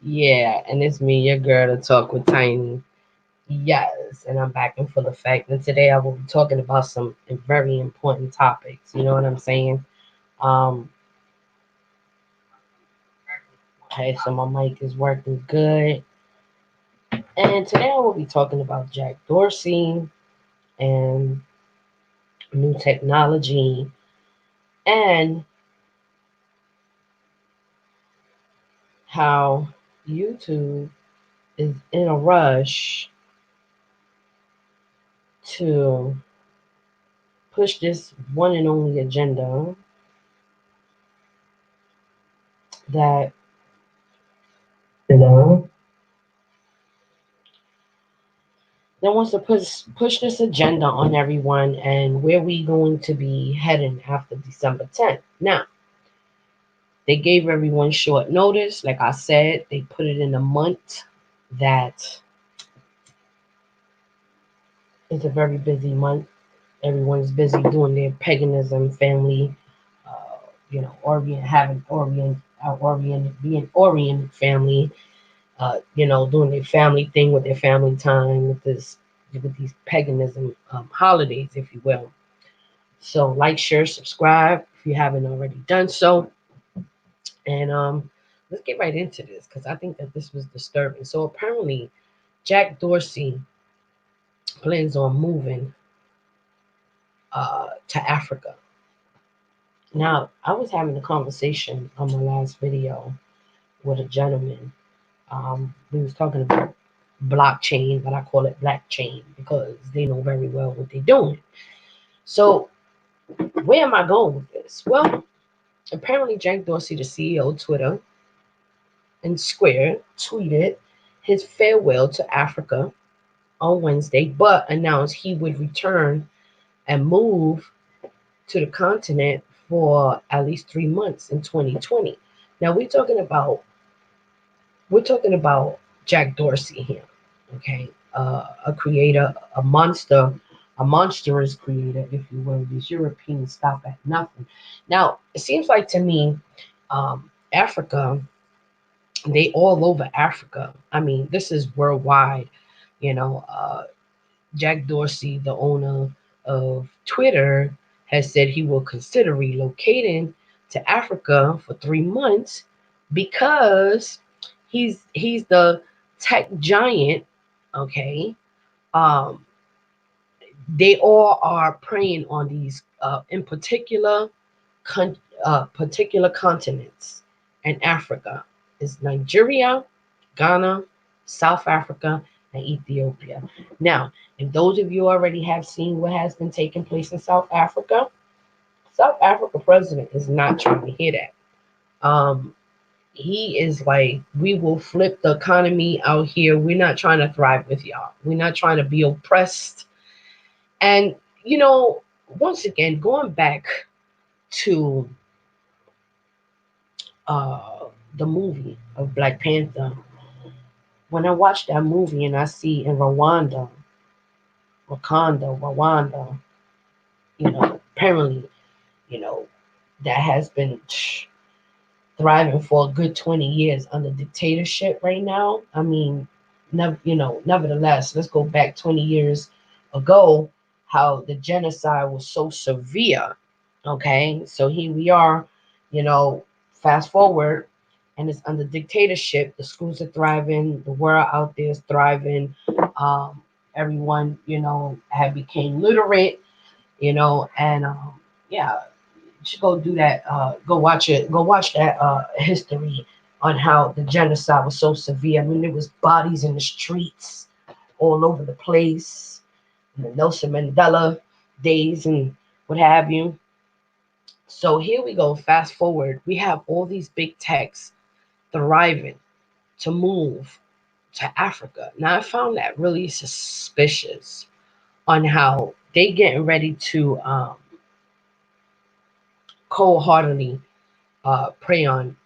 Yeah, and it's me, your girl, to talk with Tiny. Yes, and I'm back in full effect. And today I will be talking about some very important topics. You know what I'm saying? Um, okay, so my mic is working good. And today I will be talking about Jack Dorsey and new technology and how YouTube is in a rush to push this one and only agenda that you know that wants to push this agenda on everyone and where we going to be heading after December 10th. Now, they gave everyone short notice. Like I said, they put it in a month that is a very busy month. Everyone's busy doing their paganism, family, having being oriented family, doing their family thing with their family time with these paganism holidays, if you will. So like, share, subscribe if you haven't already done so, and let's get right into this because I think that this was disturbing. So apparently, Jack Dorsey plans on moving to Africa. Now, I was having a conversation on my last video with a gentleman. We was talking about blockchain, but I call it black chain because they know very well what they're doing. So where am I going with this? Well, apparently Jack Dorsey, the CEO of Twitter and Square, tweeted his farewell to Africa on Wednesday, but announced he would return and move to the continent for at least 3 months in 2020. Now we're talking about Jack Dorsey here, okay? A creator, a monstrous creator, if you will. These Europeans stop at nothing. Now, it seems like to me, Africa, they all over Africa. I mean, this is worldwide. You know, Jack Dorsey, the owner of Twitter, has said he will consider relocating to Africa for 3 months because he's the tech giant. Okay, um, they all are preying on these in particular continents, and Africa is Nigeria, Ghana, South Africa, and Ethiopia. Now, if those of you already have seen what has been taking place in South Africa president is not trying to hear that. He is like, we will flip the economy out here. We're not trying to thrive with y'all. We're not trying to be oppressed. And once again, going back to uh, the movie of Black Panther, when I watch that movie and I see in Rwanda, apparently, you know, that has been thriving for a good 20 years under dictatorship right now. I mean, nevertheless, let's go back 20 years ago, how the genocide was so severe. Okay, so here we are, you know, fast forward, and it's under dictatorship. The schools are thriving, the world out there is thriving. Um, Everyone, had became literate, and yeah, you should go do that. Go watch it. Go watch that history on how the genocide was so severe. I mean, there was bodies in the streets all over the place. The Nelson Mandela days and what have you. So here we go. Fast forward. We have all these big techs thriving to move to Africa. Now I found that really suspicious on how they getting ready to cold-heartedly prey on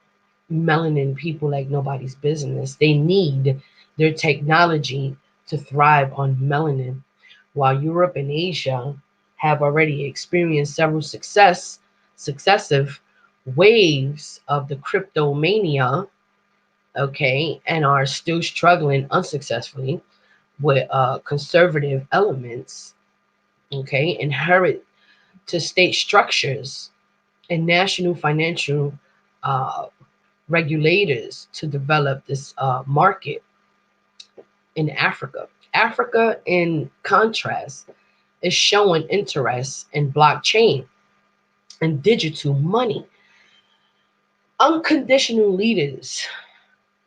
melanin people like nobody's business. They need their technology to thrive on melanin, while Europe and Asia have already experienced several successive waves of the cryptomania, okay, and are still struggling unsuccessfully with conservative elements, okay, inherent to state structures and national financial uh, regulators to develop this market in Africa. Africa, in contrast, is showing interest in blockchain and digital money. Unconditional leaders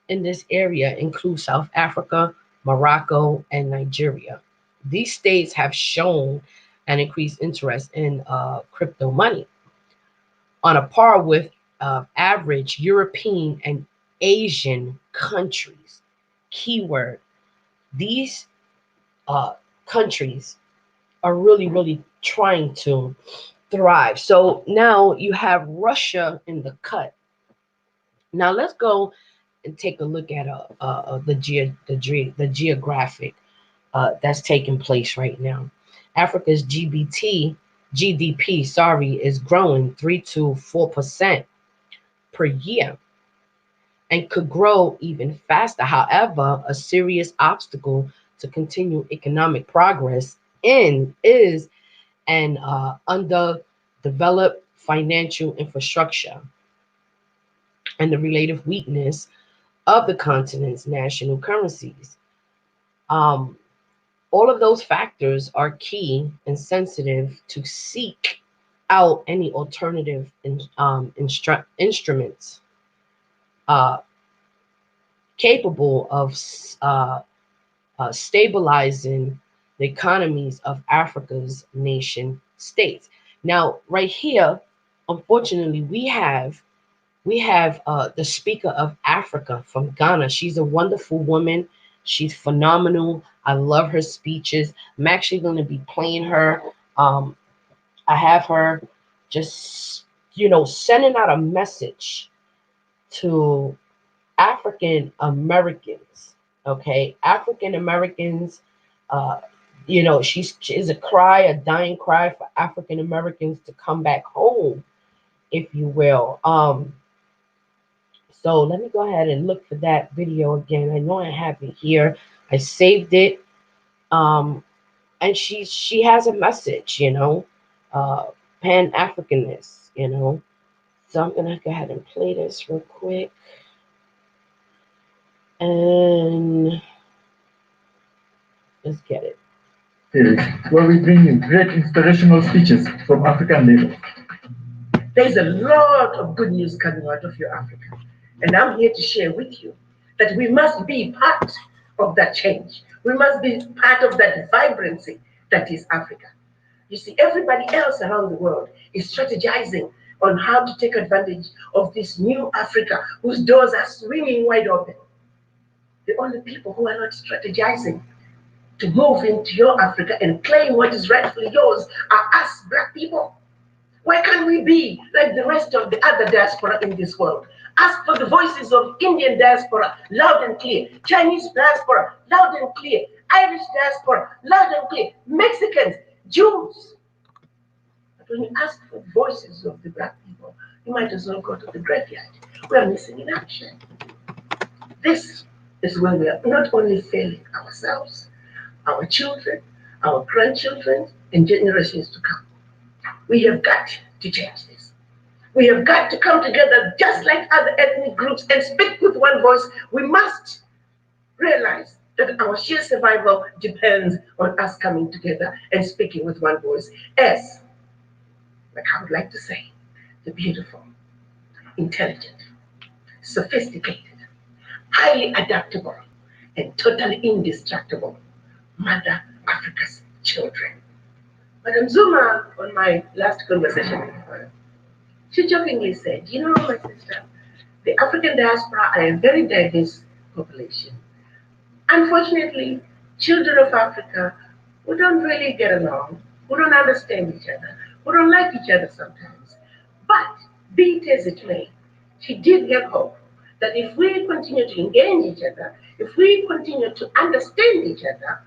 in this area include South Africa, Morocco, and Nigeria. These states have shown an increased interest in crypto money on a par with average European and Asian countries. Keyword: these uh, countries are really, really trying to thrive. So now you have Russia in the cut. Now let's go and take a look at the geographic that's taking place right now. Africa's GDP, sorry, is growing 3 to 4% per year and could grow even faster. However, a serious obstacle to continue economic progress in is an underdeveloped financial infrastructure and the relative weakness of the continent's national currencies. Um, all of those factors are key and sensitive to seek out any alternative instruments uh, capable of uh, stabilizing the economies of Africa's nation states. Now, right here, unfortunately, we have the Speaker of Africa from Ghana. She's a wonderful woman. She's phenomenal. I love her speeches. I'm actually going to be playing her. Um, I have her just sending out a message to African Americans. Okay, African Americans. Uh, she is a cry, a dying cry for African Americans to come back home, if you will. So let me go ahead and look for that video again. I know I have it here. I saved it. Um, and she has a message, uh, Pan Africanness, So I'm gonna go ahead and play this real quick. And let's get it. Where we bring you great inspirational speeches from African leaders. There's a lot of good news coming out of your Africa. And I'm here to share with you that we must be part of that change. We must be part of that vibrancy that is Africa. You see, everybody else around the world is strategizing on how to take advantage of this new Africa whose doors are swinging wide open. The only people who are not strategizing to move into your Africa and claim what is rightfully yours are us, black people. Why can't we be like the rest of the other diaspora in this world? Ask for the voices of Indian diaspora, loud and clear. Chinese diaspora, loud and clear. Irish diaspora, loud and clear. Mexicans, Jews. But when you ask for the voices of the black people, you might as well go to the graveyard. We are missing in action. This is when we are not only failing ourselves, our children, our grandchildren, and generations to come. We have got to change this. We have got to come together just like other ethnic groups and speak with one voice. We must realize that our sheer survival depends on us coming together and speaking with one voice. As, like I would like to say, the beautiful, intelligent, sophisticated, highly adaptable, and totally indestructible Mother Africa's children. Madam Zuma, on my last conversation with her, she jokingly said, you know, my sister, the African diaspora are a very diverse population. Unfortunately, children of Africa who don't really get along, who don't understand each other, who don't like each other sometimes. But be it as it may, she did have hope that if we continue to engage each other, if we continue to understand each other,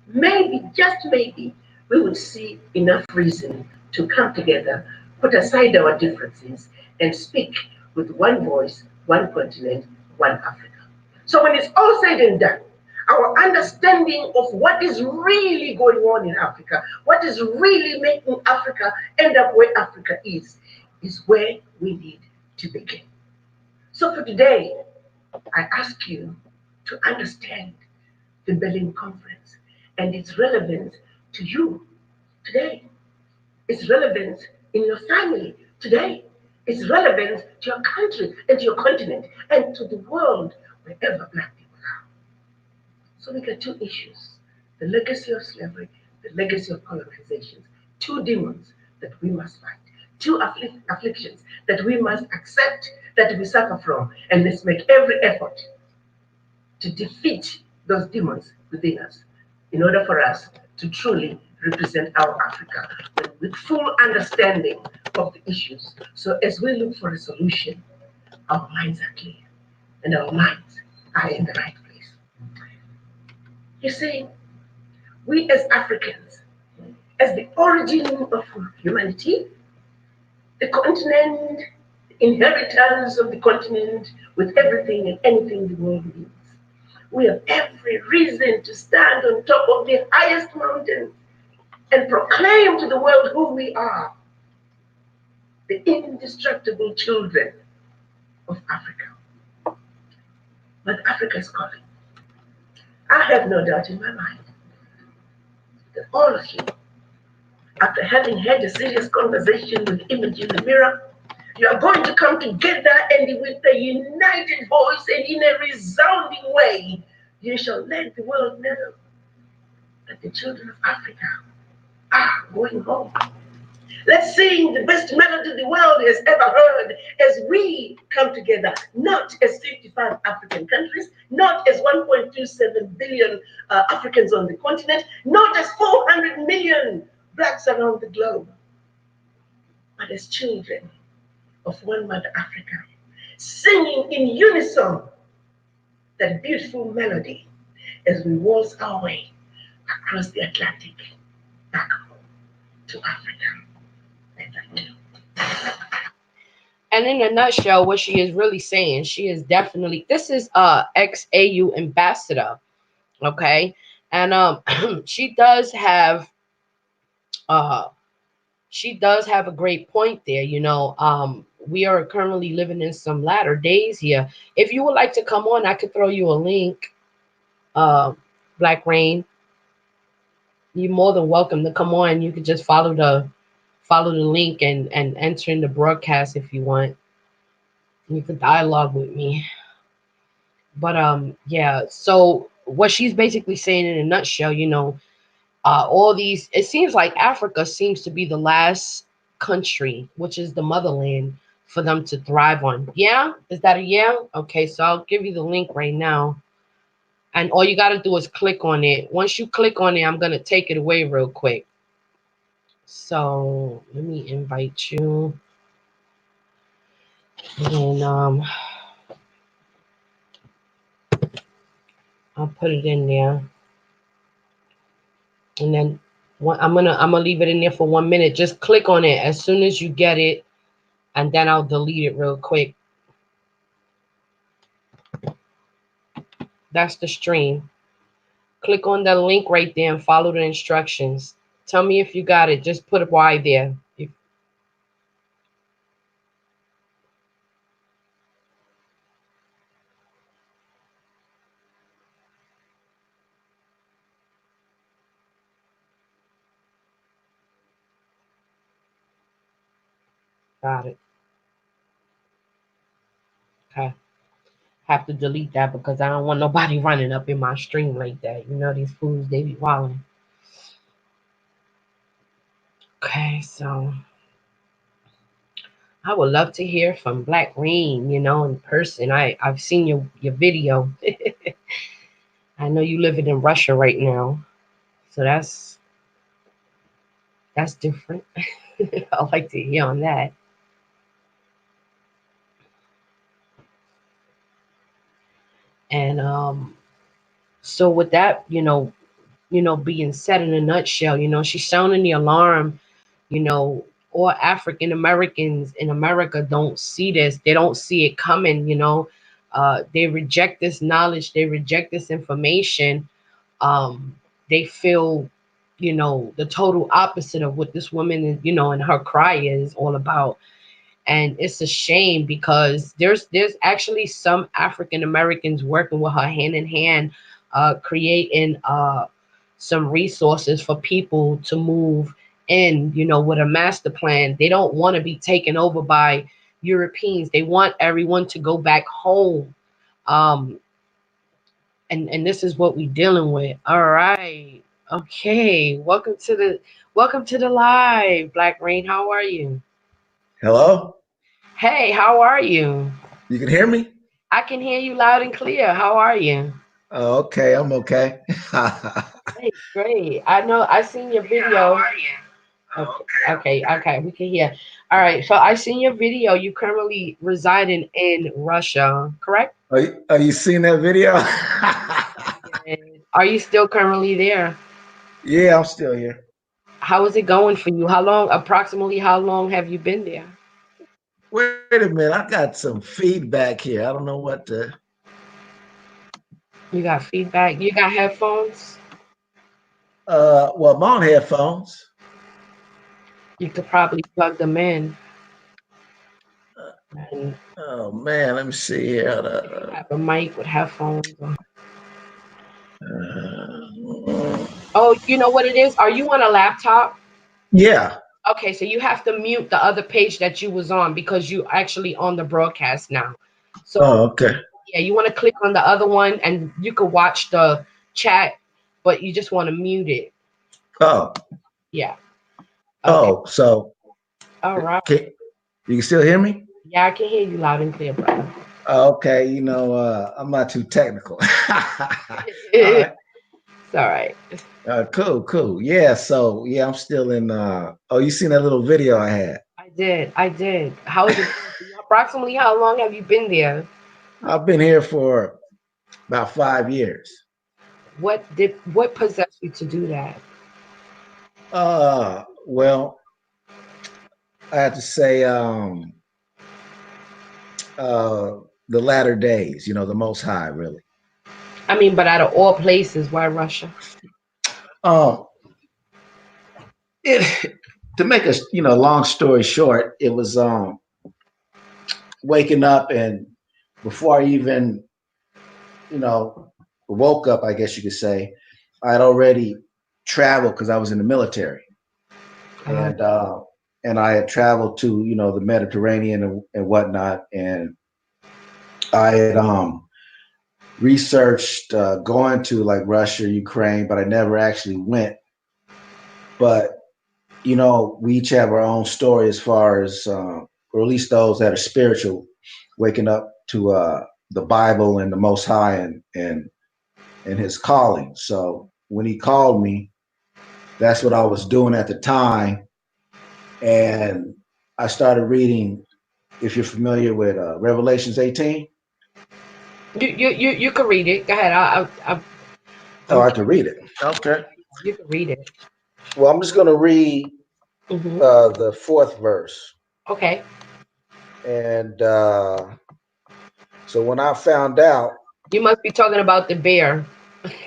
maybe, just maybe, we would see enough reason to come together, put aside our differences, and speak with one voice, one continent, one Africa. So when it's all said and done, our understanding of what is really going on in Africa, what is really making Africa end up where Africa is where we need to begin. So for today, I ask you to understand the Berlin Conference and its relevance to you today. Its relevance in your family today. Its relevance to your country and to your continent and to the world wherever black people are. So we got two issues: the legacy of slavery, the legacy of colonization. Two demons that we must fight. Two afflictions that we must accept that we suffer from. And let's make every effort to defeat those demons within us in order for us to truly represent our Africa with full understanding of the issues. So as we look for a solution, our minds are clear and our minds are in the right place. You see, we as Africans, as the origin of humanity, the continent, the inheritors of the continent with everything and anything the world needs, we have every reason to stand on top of the highest mountain and proclaim to the world who we are, the indestructible children of Africa. But Africa is calling. I have no doubt in my mind that all of you, after having had a serious conversation with Image in the mirror, you are going to come together and with a united voice and in a resounding way, you shall let the world know that the children of Africa are going home. Let's sing the best melody the world has ever heard as we come together, not as 55 African countries, not as 1.27 billion Africans on the continent, not as 400 million blacks around the globe, but as children of one Mother Africa, singing in unison that beautiful melody as we waltz our way across the Atlantic back home to Africa. And in a nutshell, what she is really saying, she is definitely, this is ex-AU ambassador, okay? And she does have uh a great point there, you know. We are currently living in some latter days here. If you would like to come on, I could throw you a link. Black Rain, you're more than welcome to come on. You could just follow the link and enter in the broadcast if you want. You could dialogue with me. But yeah, so what she's basically saying in a nutshell, you know, all these, it seems like Africa seems to be the last country, which is the motherland, for them to thrive on. Yeah, is that a yeah? Okay, so I'll give you the link right now, and all you got to do is click on it. Once you click on it, I'm gonna take it away real quick. So let me invite you, and I'll put it in there, and then I'm gonna leave it in there for 1 minute. Just click on it as soon as you get it, and then I'll delete it real quick. That's the stream. Click on the link right there and follow the instructions. Tell me if you got it. Just put a Y there. If you got it. Okay. Have to delete that because I don't want nobody running up in my stream like that. You know these fools, they be wilding. Okay, so I would love to hear from Black Rain, in person. I've seen your video. I know you living in Russia right now, so that's different. I like to hear on that. And so with that, being said in a nutshell, she's sounding the alarm. You know, all African Americans in America don't see this. They don't see it coming. They reject this knowledge. They reject this information. They feel, the total opposite of what this woman is, and her cry is all about. And it's a shame because there's actually some African Americans working with her hand in hand, creating some resources for people to move in, with a master plan. They don't want to be taken over by Europeans. They want everyone to go back home. um and this is what we dealing with. All right. Okay, welcome to the live, Black Rain. How are you? Hello? Hey, how are you? You can hear me? I can hear you loud and clear. How are you? Oh, okay, I'm okay. Great, great. I know I seen your video. Okay, we can hear. All right, so I seen your video. You currently residing in Russia, correct? Are you seeing that video? And are you still currently there? Yeah, I'm still here. How is it going for you? Approximately how long have you been there? Wait a minute, I got some feedback here. I don't know what to. You got feedback? You got headphones? Well, I'm on headphones. You could probably plug them in. Uh, And Oh man, let me see here. if you have a mic with headphones on. Uh, Oh, you know what it is? Are you on a laptop? yeah. Okay, so you have to mute the other page that you was on because you actually on the broadcast now. So Oh, okay. yeah, you want to click on the other one and you could watch the chat, but you just want to mute it. Oh, Yeah. Okay. oh. So, All right. can you can still hear me? Yeah, I can hear you loud and clear, brother. Okay. I'm not too technical. All It's right. all right. Cool, cool. Yeah, so yeah, I'm still in oh, you seen that little video I had? I did. I did. How is it going for you? Approximately how long have you been there? I've been here for about 5 years. What possessed you to do that? Well, I have to say uh the latter days, the most high really. I mean, but out of all places, why Russia? Um it to make a long story short, it was waking up, and before I even, you know, woke up, I guess you could say, I'd already traveled because I was in the military. Uh, And I had traveled to the Mediterranean and whatnot, and I had researched going to like Russia, Ukraine, but I never actually went. But we each have our own story as far as, or at least those that are spiritual, waking up to the Bible and the Most High and His calling. So when He called me, that's what I was doing at the time, and I started reading. If you're familiar with Revelations 18, You can read it. Go ahead. Oh, I'm I can read it. Okay. you can read it. Well, I'm just going to read Hmm. the fourth verse. Okay. And so when I found out, You must be talking about the bear.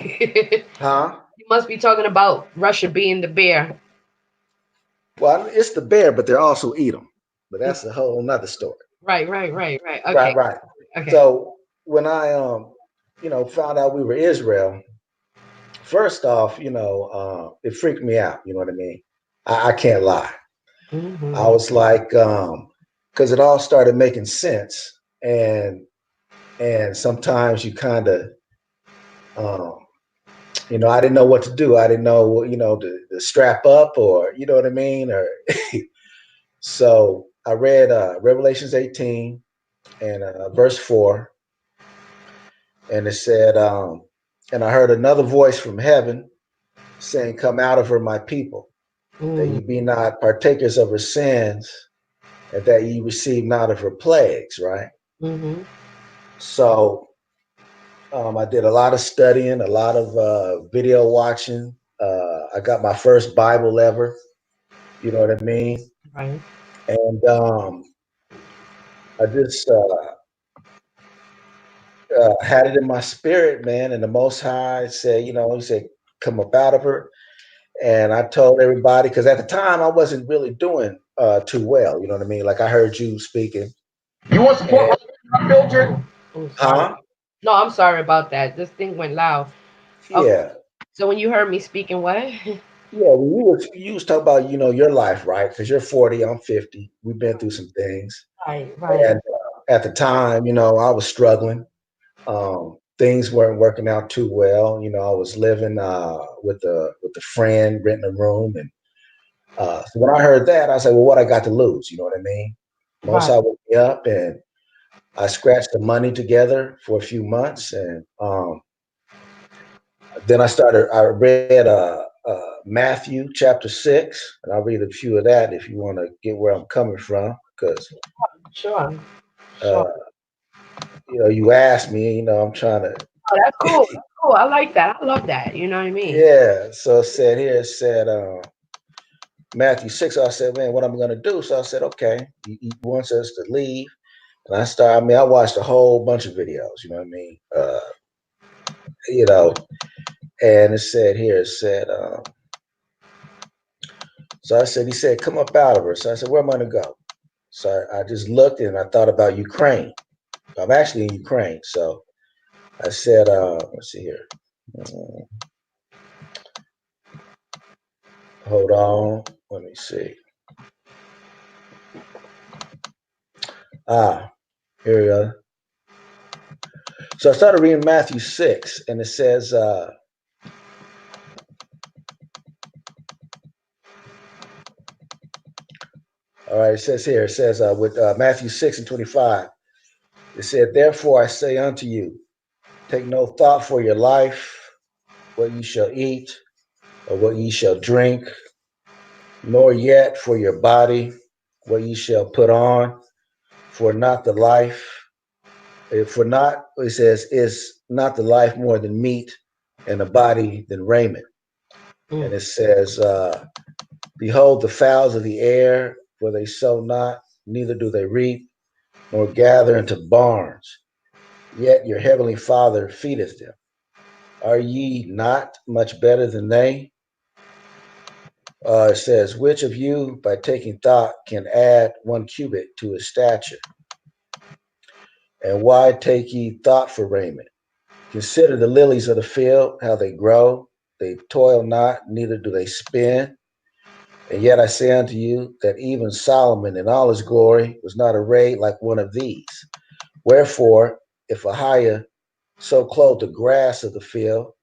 You huh? must be talking about Russia being the bear. Well, it's the bear, but they also eat them. But that's a whole nother story. Right, right, right, right. Right, Okay, right. okay. So when I found out we were Israel, first off, it freaked me out. You know what I mean? I can't lie. I Hmm. was like, because it all started making sense, and sometimes you kind of, um, I didn't know what to do. I didn't know, to strap up or, you know what I mean, or so I read Revelations 18 and verse 4, and it said, and I heard another voice from heaven saying, "Come out of her, my people, that Mm, ye be not partakers of her sins, and that ye receive not of her plagues." Right. mm-hmm. So I did a lot of studying, a lot of video watching. I got my first Bible ever. You know what I mean? Right. And I just had it in my spirit, man. And the Most High said, He said, "Come up out of her." And I told everybody because at the time I wasn't really doing too well. You know what I mean? Like I heard you speaking, You want support and right unfiltered? Oh, sorry. huh? No, I'm sorry about that. This thing went loud. Okay. Yeah, So when you heard me speaking, what? yeah. When you was talking about your life, right? Because you're 40, I'm 50. We've been through some things, Right, right, and at the time, I was struggling. Things weren't working out too well. I was living with a friend, renting a room, and so when I heard that, I said, "Well, what I got to lose?" You know what I mean? Most right. I woke me up, and I scratched the money together for a few months, and then I read Matthew chapter 6, and I'll read a few of that if you want to get where I'm coming from, because Sure, sure. uh, you asked me, I'm trying to. Oh, that's cool. That's cool. I like that. I love that. You know what I mean? Yeah, so it said Matthew 6. So I said, man, what I'm going to do? So I said, okay, he wants us to leave. And I watched a whole bunch of videos, you know what I mean? You know, and it said, so I said, he said, come up out of her. So I said, where am I going to go? So I just looked and I thought about Ukraine. I'm actually in Ukraine. So I said, let's see here. Uh, Hold on. Let me see. Ah, here we go. So I started reading Matthew 6, and it says, all right, it says with Matthew 6 and 25, it said, therefore I say unto you, take no thought for your life, what ye shall eat, or what ye shall drink, nor yet for your body, what ye shall put on, for not the life, for not, it says, is not the life more than meat, and the body than raiment. Mm, And it says, behold the fowls of the air, for they sow not, neither do they reap, nor gather into barns, yet your heavenly Father feedeth them. Are ye not much better than they? It says, which of you, by taking thought, can add 1 cubit to his stature? And why take ye thought for raiment? Consider the lilies of the field, how they grow. They toil not, neither do they spin. And yet I say unto you that even Solomon in all his glory was not arrayed like one of these. Wherefore, if Ahiah so clothe the grass of the field,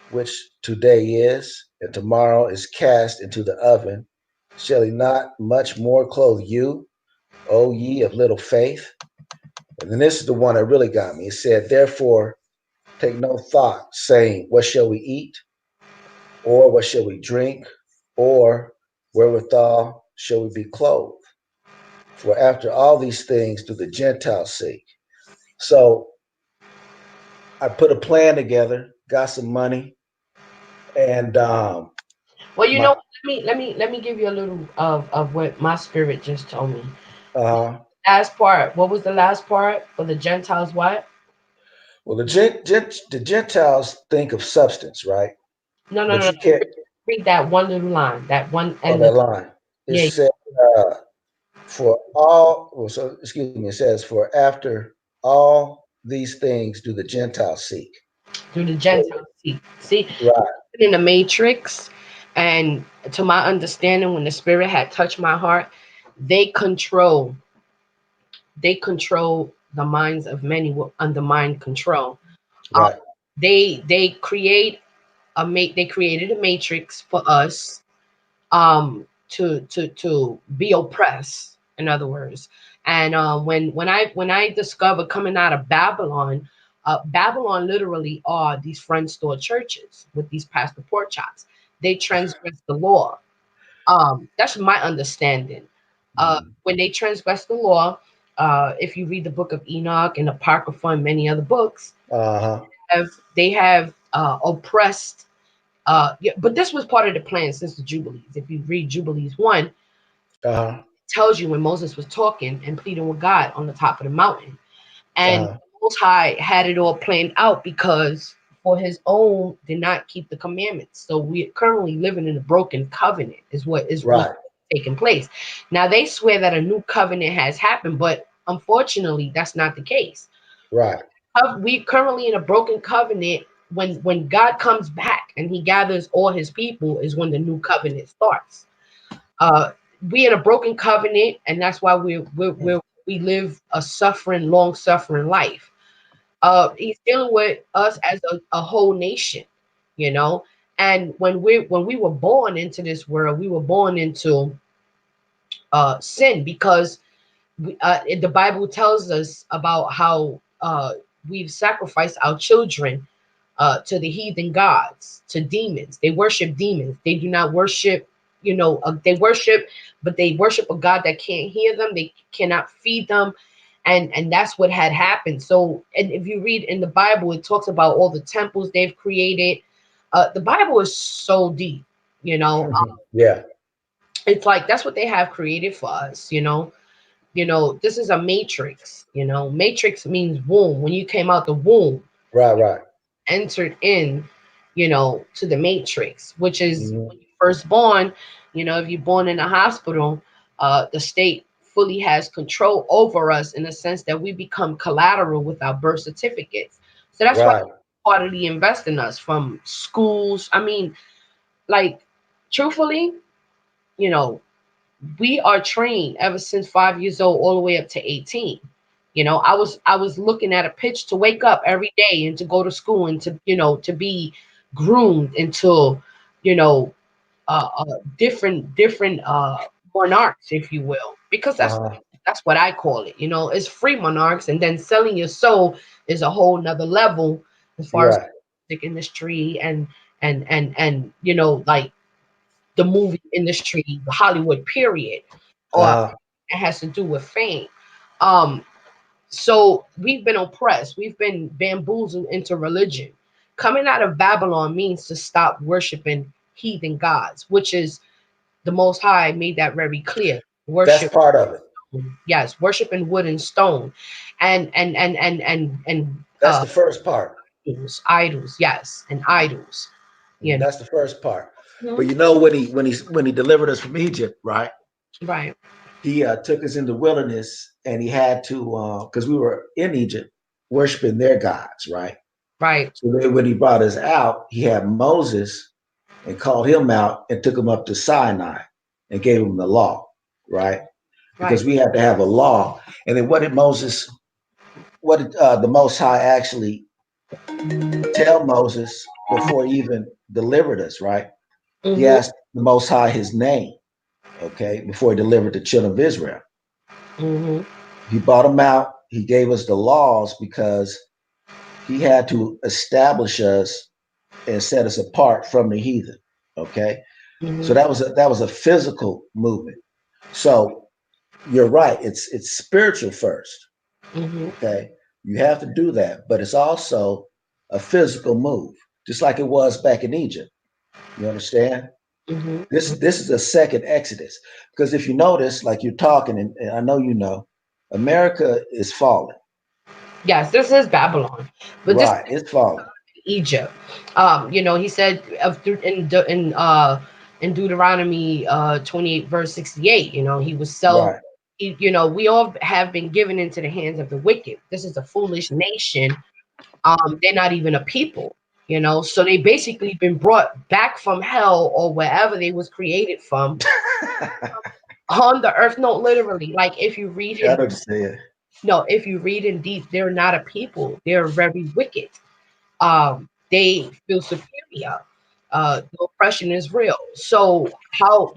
which today is, and tomorrow is cast into the oven, shall he not much more clothe you, O ye of little faith? And then this is the one that really got me. It said, therefore, take no thought, saying, what shall we eat? Or what shall we drink? Or wherewithal shall we be clothed? For after all these things do the Gentiles seek. So I put a plan together, got some money, and Well, you know, my what? Let me give you a little of what my spirit just told me. uh Last part. What was the last part for the Gentiles? What? well, the Gentiles think of substance, right? No, no, no, But no. you can't. Read that one little line. That one On and the that line, it yeah, said, uh, "For all." Well, so excuse me. It says, "For after all these things do the Gentiles seek." through the Gentiles. See, Right, in the Matrix, and to my understanding, when the Spirit had touched my heart, they control. They control the minds of many under mind control. Uh, right, they create they created a matrix for us to be oppressed, in other words. And when I discovered coming out of Babylon, Babylon literally are these front store churches with these pastor pork chops. They transgress the law. That's my understanding. mhm, When they transgress the law, if you read the book of Enoch and Apocrypha and many other books, uh-huh, have they have oppressed. Yeah, but this was part of the plan since the Jubilees. If you read Jubilees 1, uh-huh, tells you when Moses was talking and pleading with God on the top of the mountain. And uh-huh. Most High had it all planned out because for his own did not keep the commandments. So we're currently living in a broken covenant, is what's Right, taking place. Now they swear that a new covenant has happened, but unfortunately that's not the case. right, We currently in a broken covenant. When God comes back and he gathers all his people is when the new covenant starts. Uh, we in a broken covenant, and that's why we live a suffering, long suffering life. He's dealing with us as a whole nation, you know. And when we were born into this world, we were born into sin because the Bible tells us about how we've sacrificed our children to the heathen gods, to demons. They worship demons. They do not worship, they worship, but they worship a God that can't hear them. They cannot feed them. And that's what had happened. So, and if you read in the Bible, it talks about all the temples they've created. The Bible is so deep, you know. yeah, It's like that's what they have created for us, you know. This is a matrix. Matrix means womb. When you came out the womb, right, right, entered in, to the matrix, which is mhm, when you first born. If you're born in a hospital, the state fully has control over us in the sense that we become collateral with our birth certificates. So that's why right, part of the invest in us from schools. I mean, like, truthfully, you know, we are trained ever since 5 years old all the way up to 18. I was looking at a pitch to wake up every day and to go to school and to be groomed into you know different monarchs, if you will, because that's uh-huh, that's what I call it. It's free monarchs, and then selling your soul is a whole nother level as far as right, the music industry and like the movie industry, the Hollywood period, or uh-huh, it has to do with fame. Um, so we've been oppressed. We've been bamboozled into religion. Coming out of Babylon means to stop worshiping heathen gods, which is the Most High made that very clear. that's Worship, part of it. yes, worshiping wood and stone, and That's the first part. idols, yes, and idols. You know, That's the first part. But Mhm. you know, when he delivered us from Egypt, right? Right, He took us in the wilderness, and he had to, because we were in Egypt worshiping their gods, right? right, So then when he brought us out, he had Moses and called him out and took him up to Sinai and gave him the law, right? right. Because we have to have a law. And then what did the Most High actually tell Moses before he even delivered us, right? He Mm-hmm, asked the Most High his name, okay, before he delivered the children of Israel. mm-hmm, He brought them out. He gave us the laws because he had to establish us and set us apart from the heathen. Okay, so mm-hmm, that was a physical movement. So you're right. It's spiritual first. mm-hmm. Okay, you have to do that, but it's also a physical move, just like it was back in Egypt. You understand? Hmm. This is a second Exodus. Because if you notice, like you're talking, and I know you know, America is falling. Yes, this is Babylon, but this is Right, it's falling. Egypt. He said in Deuteronomy 28 verse 68. He was Right, we all have been given into the hands of the wicked. This is a foolish nation. They're not even a people. So they basically been brought back from hell or wherever they was created from on the earth. No, literally, like if you read I in understand. no, if you read in deep, they're not a people. They're very wicked. They feel superior. The oppression is real. So how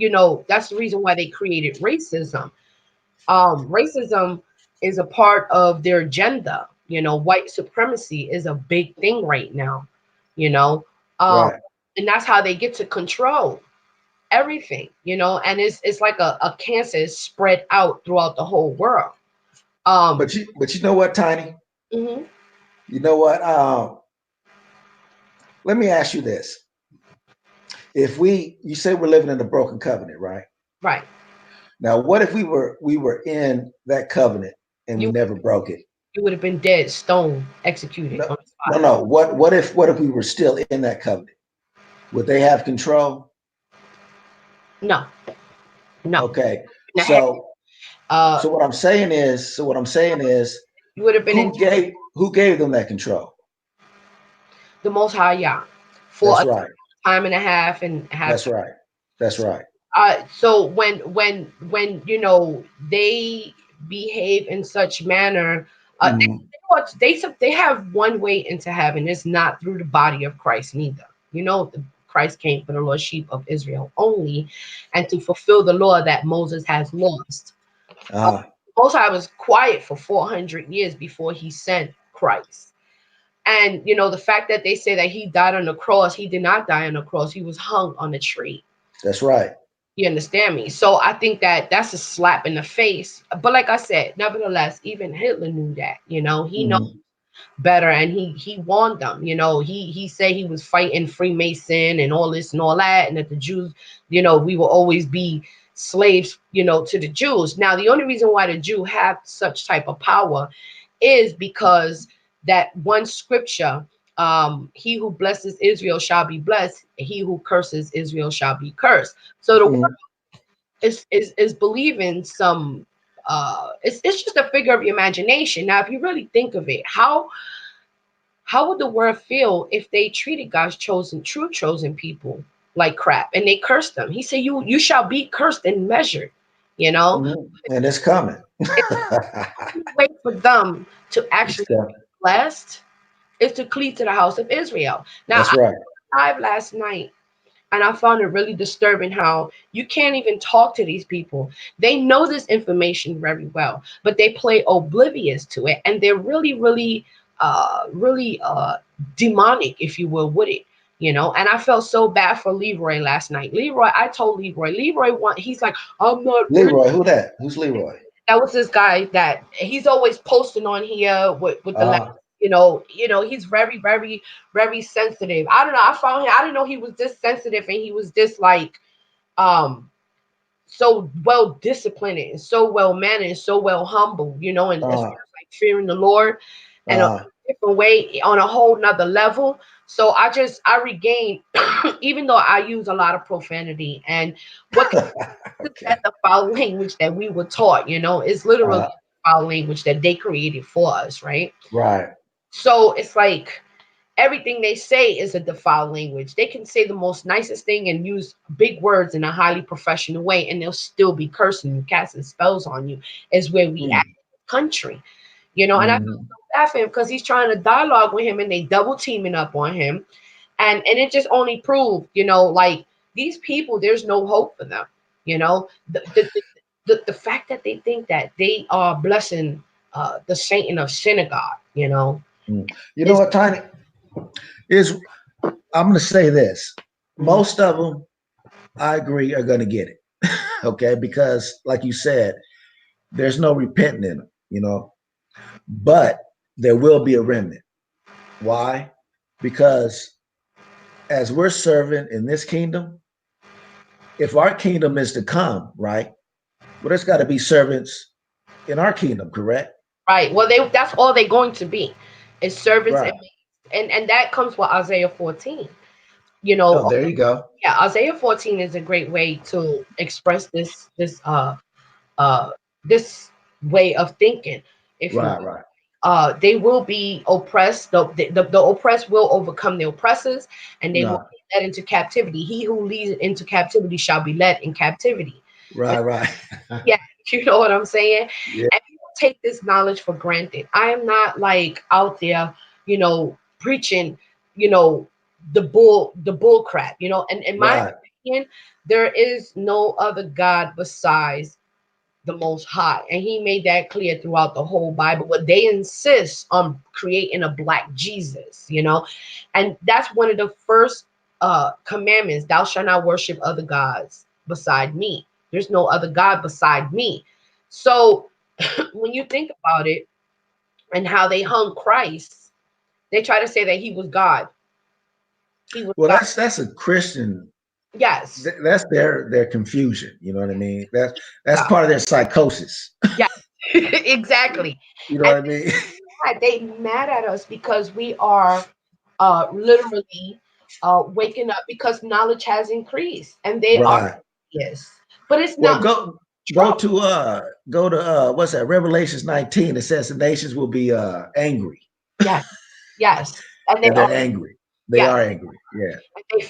that's the reason why they created racism. Racism is a part of their agenda. White supremacy is a big thing right now. You know, um, Right, and that's how they get to control everything. And it's like a cancer is spread out throughout the whole world. Um, but you know what, Tiny? mhm, You know what? Let me ask you this: if you say we're living in a broken covenant, right? right. Now, what if we were in that covenant and we You never broke it? you would have been dead, stone, executed No, on the no, spot. no. What if we were still in that covenant? Would they have control? No, no. Okay. In the head, So uh, so what I'm saying is you would have been in who gave them that control? the Most High Yah for That's a right. time and a half and a half. That's right. That's right. So when they behave in such manner, Mhm. they have one way into heaven. It's not through the body of Christ neither. Christ came for the lost sheep of Israel only, and to fulfill the law that Moses has lost. Uh, Uh, Most High was quiet for 400 years before he sent Christ. And the fact that they say that he died on the cross, he did not die on the cross. He was hung on a tree. that's right. You understand me? So I think that that's a slap in the face. But like I said, nevertheless, even Hitler knew that. He knows Mhm. better, and he warned them. He said he was fighting Freemason and all this and all that, and that the Jews, we will always be slaves, to the Jews. Now, the only reason why the Jew have such type of power is because that one scripture, he who blesses Israel shall be blessed, he who curses Israel shall be cursed. So the word Mhm. is believing some it's just a figure of your imagination. Now, if you really think of it, how would the world feel if they treated God's chosen people like crap and they cursed them? He said, you shall be cursed and measured. You know, Mhm. And it's coming. it's the only way for them to It's actually be coming. blessed is to cleave to the house of Israel. Now, That's right. I live last night, and I found it really disturbing how you can't even talk to these people. They know this information very well, but they play oblivious to it, and they're really, really, demonic, if you will, with it. And I felt so bad for Leroy last night. I told Leroy he's like, I'm not ready. Leroy, who that? Who's Leroy? That was this guy that he's always posting on here with the Uh, he's very, very, very sensitive. I don't know. I found him. I didn't know he was this sensitive, and he was this like um so well disciplined and so well mannered and so well humble, and as far uh, as like fearing the Lord and a uh, different way on a whole nother level. So I regained, even though I use a lot of profanity and what okay. that the foul language that we were taught, is literally Uh, the foul language that they created for us, right? right. So it's like everything they say is a defiled language. They can say the most nicest thing and use big words in a highly professional way, and they'll still be cursing you, casting spells on you. Is where we at Mm, in the country, And I feel mhm. so bad for him because he's trying to dialogue with him, and they double teaming up on him, and it just only proved, like these people, there's no hope for them. The fact that they think that they are blessing the Satan of synagogue, Mm. You know is what, Tiny? Is I'm going to say this. mm, Most of them, I agree, are going to get it. Okay, because like you said, there's no repenting in them. But there will be a remnant. Why? because as we're serving in this kingdom, if our kingdom is to come, right? Well, there's got to be servants in our kingdom, correct? Right. Well, that's all they're going to be, is servants Right. and maids. And that comes with Isaiah 14. Oh, You know, there you go. yeah, Isaiah 14 is a great way to express uh this way of thinking, if you Right, will. right. They will be oppressed. The oppressed will overcome the oppressors, and they will No, be led into captivity. He who leads into captivity shall be led in captivity. right, right. Yeah, you know what I'm saying? Yeah, And people take this knowledge for granted. I am not like out there, preaching, you know, the bull crap, and in my right. opinion, there is no other God besides the most high. And he made that clear throughout the whole Bible. But they insist on creating a black Jesus. And that's one of the first commandments. Thou shalt not worship other gods beside me. There's no other God beside me. So when you think about it and how they hung Christ, they try to say that he was God. He was Well, God. that's a Christian. Yes. That's their confusion. You know what I mean? That's God. part of their psychosis. Yes. Exactly. You know And what I mean? they mad at us because we are literally waking up because knowledge has increased and they are, Right. yes, but it's Well, not go trouble. to what's that? Revelations 19. It says the nations will be angry, Yes, yes, and they and are, they're angry. They yes, are angry. Yeah.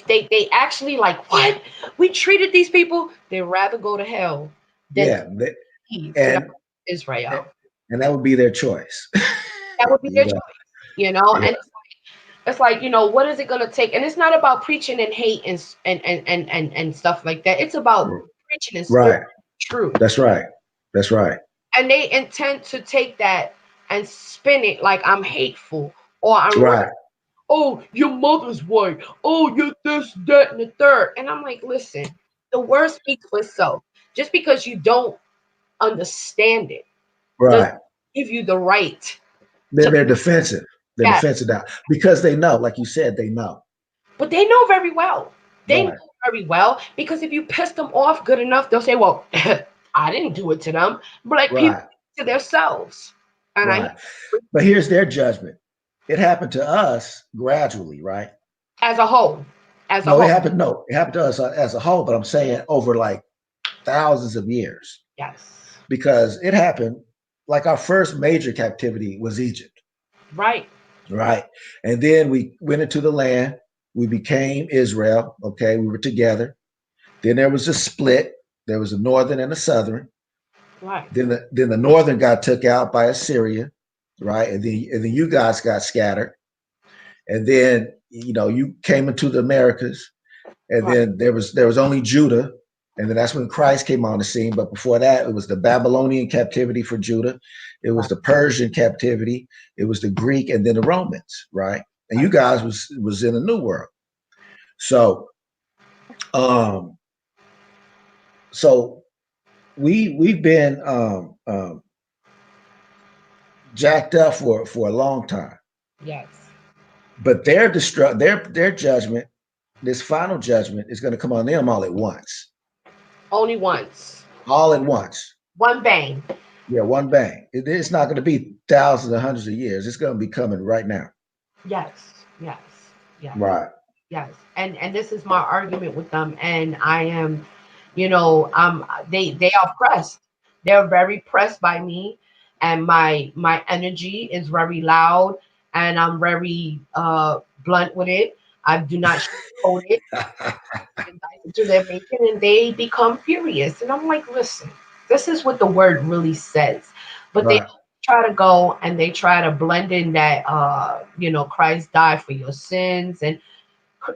they actually like, what, we treated these people, they'd rather go to hell than to Yeah. leave to the And Israel. and that would be their choice. That would be You their know. choice. Yeah. And it's like, what is it going to take? And it's not about preaching and hate and stuff like that. It's about preaching in spirit Right. truth. That's right. That's right. And they intend to take that and spin it like I'm hateful or I'm rude. Right. Oh, your mother's white. Oh, you're this, that, and the third. And I'm like, listen, the word speaks for itself. Just because you don't understand it doesn't Right. give you the right They're to, they're defensive. They're yeah. defensive now because they know, like you said, they know. But they know very well. They know Right. very well because if you piss them off good enough, they'll say, well, I didn't do it to them. But like people Right. to themselves. And I, Right. But here's their judgment. It happened to us gradually, right? as a whole, as a No, whole, it happened to us as a whole, but I'm saying over like thousands of years yes. because it happened like our first major captivity was Egypt, Right. right? And then we went into the land, we became Israel, okay? We were together. Then there was a split. There was a northern and a southern. Right. Then the northern got took out by Assyria, right? And then you guys got scattered. And then you came into the Americas, and Right. then there was only Judah, and then that's when Christ came on the scene. But before that, it was the Babylonian captivity for Judah, it was Right. the Persian captivity, it was the Greek, and then the Romans, right? And you Right. guys was in a new world. So um so we've been jacked up for a long time. Yes. But their judgment, this final judgment, is going to come on them all at once, Only once. all at once. One bang. Yeah, one bang. It's not going to be thousands and hundreds of years. It's going to be coming right now. Yes. Yes. Yes. Right. Yes. And this is my argument with them. And I am, they are pressed. They're very pressed by me. And my energy is very loud and I'm very blunt with it. I do not sugarcoat it to their making and they become furious. And I'm like, listen, this is what the word really says. But they Right. try to go and they try to blend in that Christ died for your sins and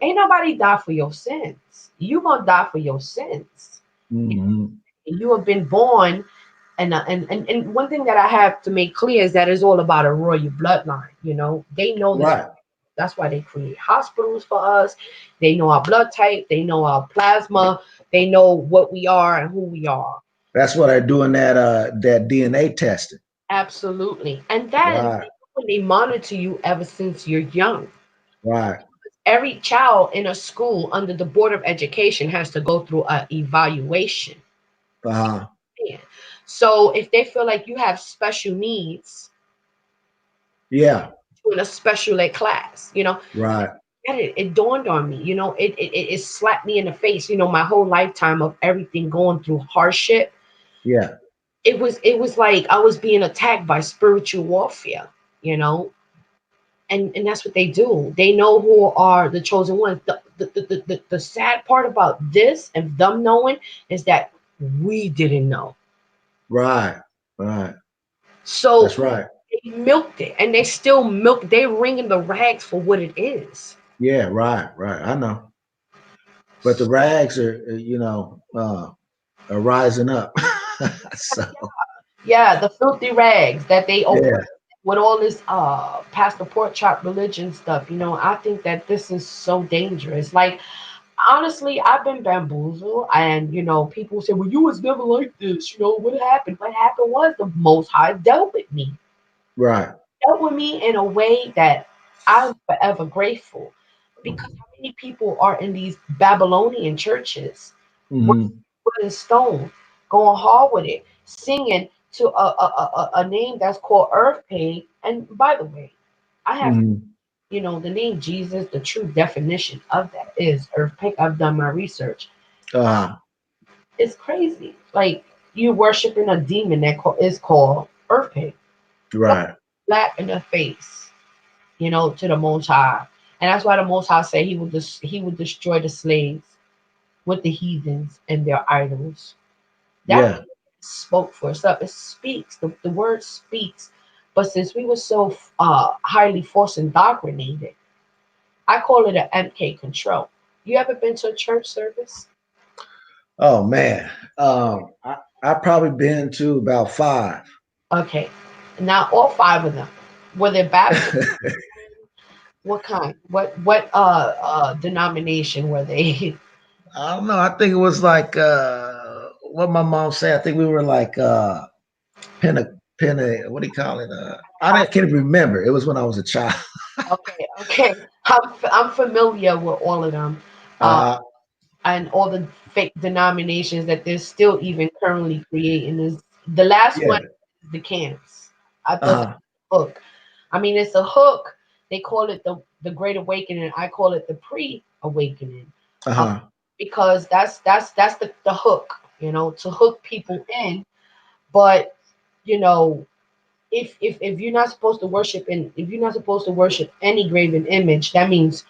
ain't nobody die for your sins. You gonna die for your sins. Hmm. You have been born and one thing that I have to make clear is that it's all about a royal bloodline. They know this. Right. That's why they create hospitals for us. They know our blood type. They know our plasma. They know what we are and who we are. That's what they're doing that DNA testing. Absolutely. And then Right. they monitor you ever since you're young. Right. Every child in a school under the Board of Education has to go through a evaluation. Uh-huh. Yeah. So if they feel like you have special needs Yeah. in a special ed class, Right. it dawned on me, it slapped me in the face, my whole lifetime of everything going through hardship. Yeah. It was like I was being attacked by spiritual warfare, you know, and that's what they do. They know who are the chosen ones. The sad part about this and them knowing is that we didn't know. Right. Right. So That's right. they milked it, and they still milk. They wringing the rags for what it is. Yeah. Right. Right. I know. But the rags are, are rising up. So Yeah, the filthy rags that they open yeah. with all this pastor pork chop religion stuff. I think that this is so dangerous. Like, honestly, I've been bamboozled, and people say, "Well, you was never like this." What happened? What happened was the Most High dealt with me, Right. dealt with me in a way that I'm forever grateful. Because how many people are in these Babylonian churches, wood Hmm. and stone, going hard with it, singing to a name that's called Earth Pain. And by the way, I have, Hmm. the name Jesus, the true definition of that is Earth Pain. I've done my research. Uh, It's crazy. Like, you worshiping a demon that is called Earth Pain. Go right. slap in the face, to the Most High. And that's why the Most High said he would destroy the slaves with the heathens and their idols. That Yeah. spoke for itself. It speaks. The word speaks. But since we were so highly force indoctrinated, I call it an MK control. You ever been to a church service? Oh man. I probably been to about five. Okay. Now all five of them. Were they Baptist? What kind? What denomination were they? I don't know. I think it was like what my mom said. I think we were like Penta, what do you call it? Can't even remember. It was when I was a child. Okay, okay. I'm familiar with all of them, uh, Uh, and all the fake denominations that they're still even currently creating. Is the last one yeah. is the camps? I thought that Uh, was a hook. I mean, it's a hook. They call it the Great Awakening. I call it the Pre-Awakening, uh, uh-huh. because that's the hook. To hook people in. But you know, if you're not supposed to worship, and if you're not supposed to worship any graven image, that means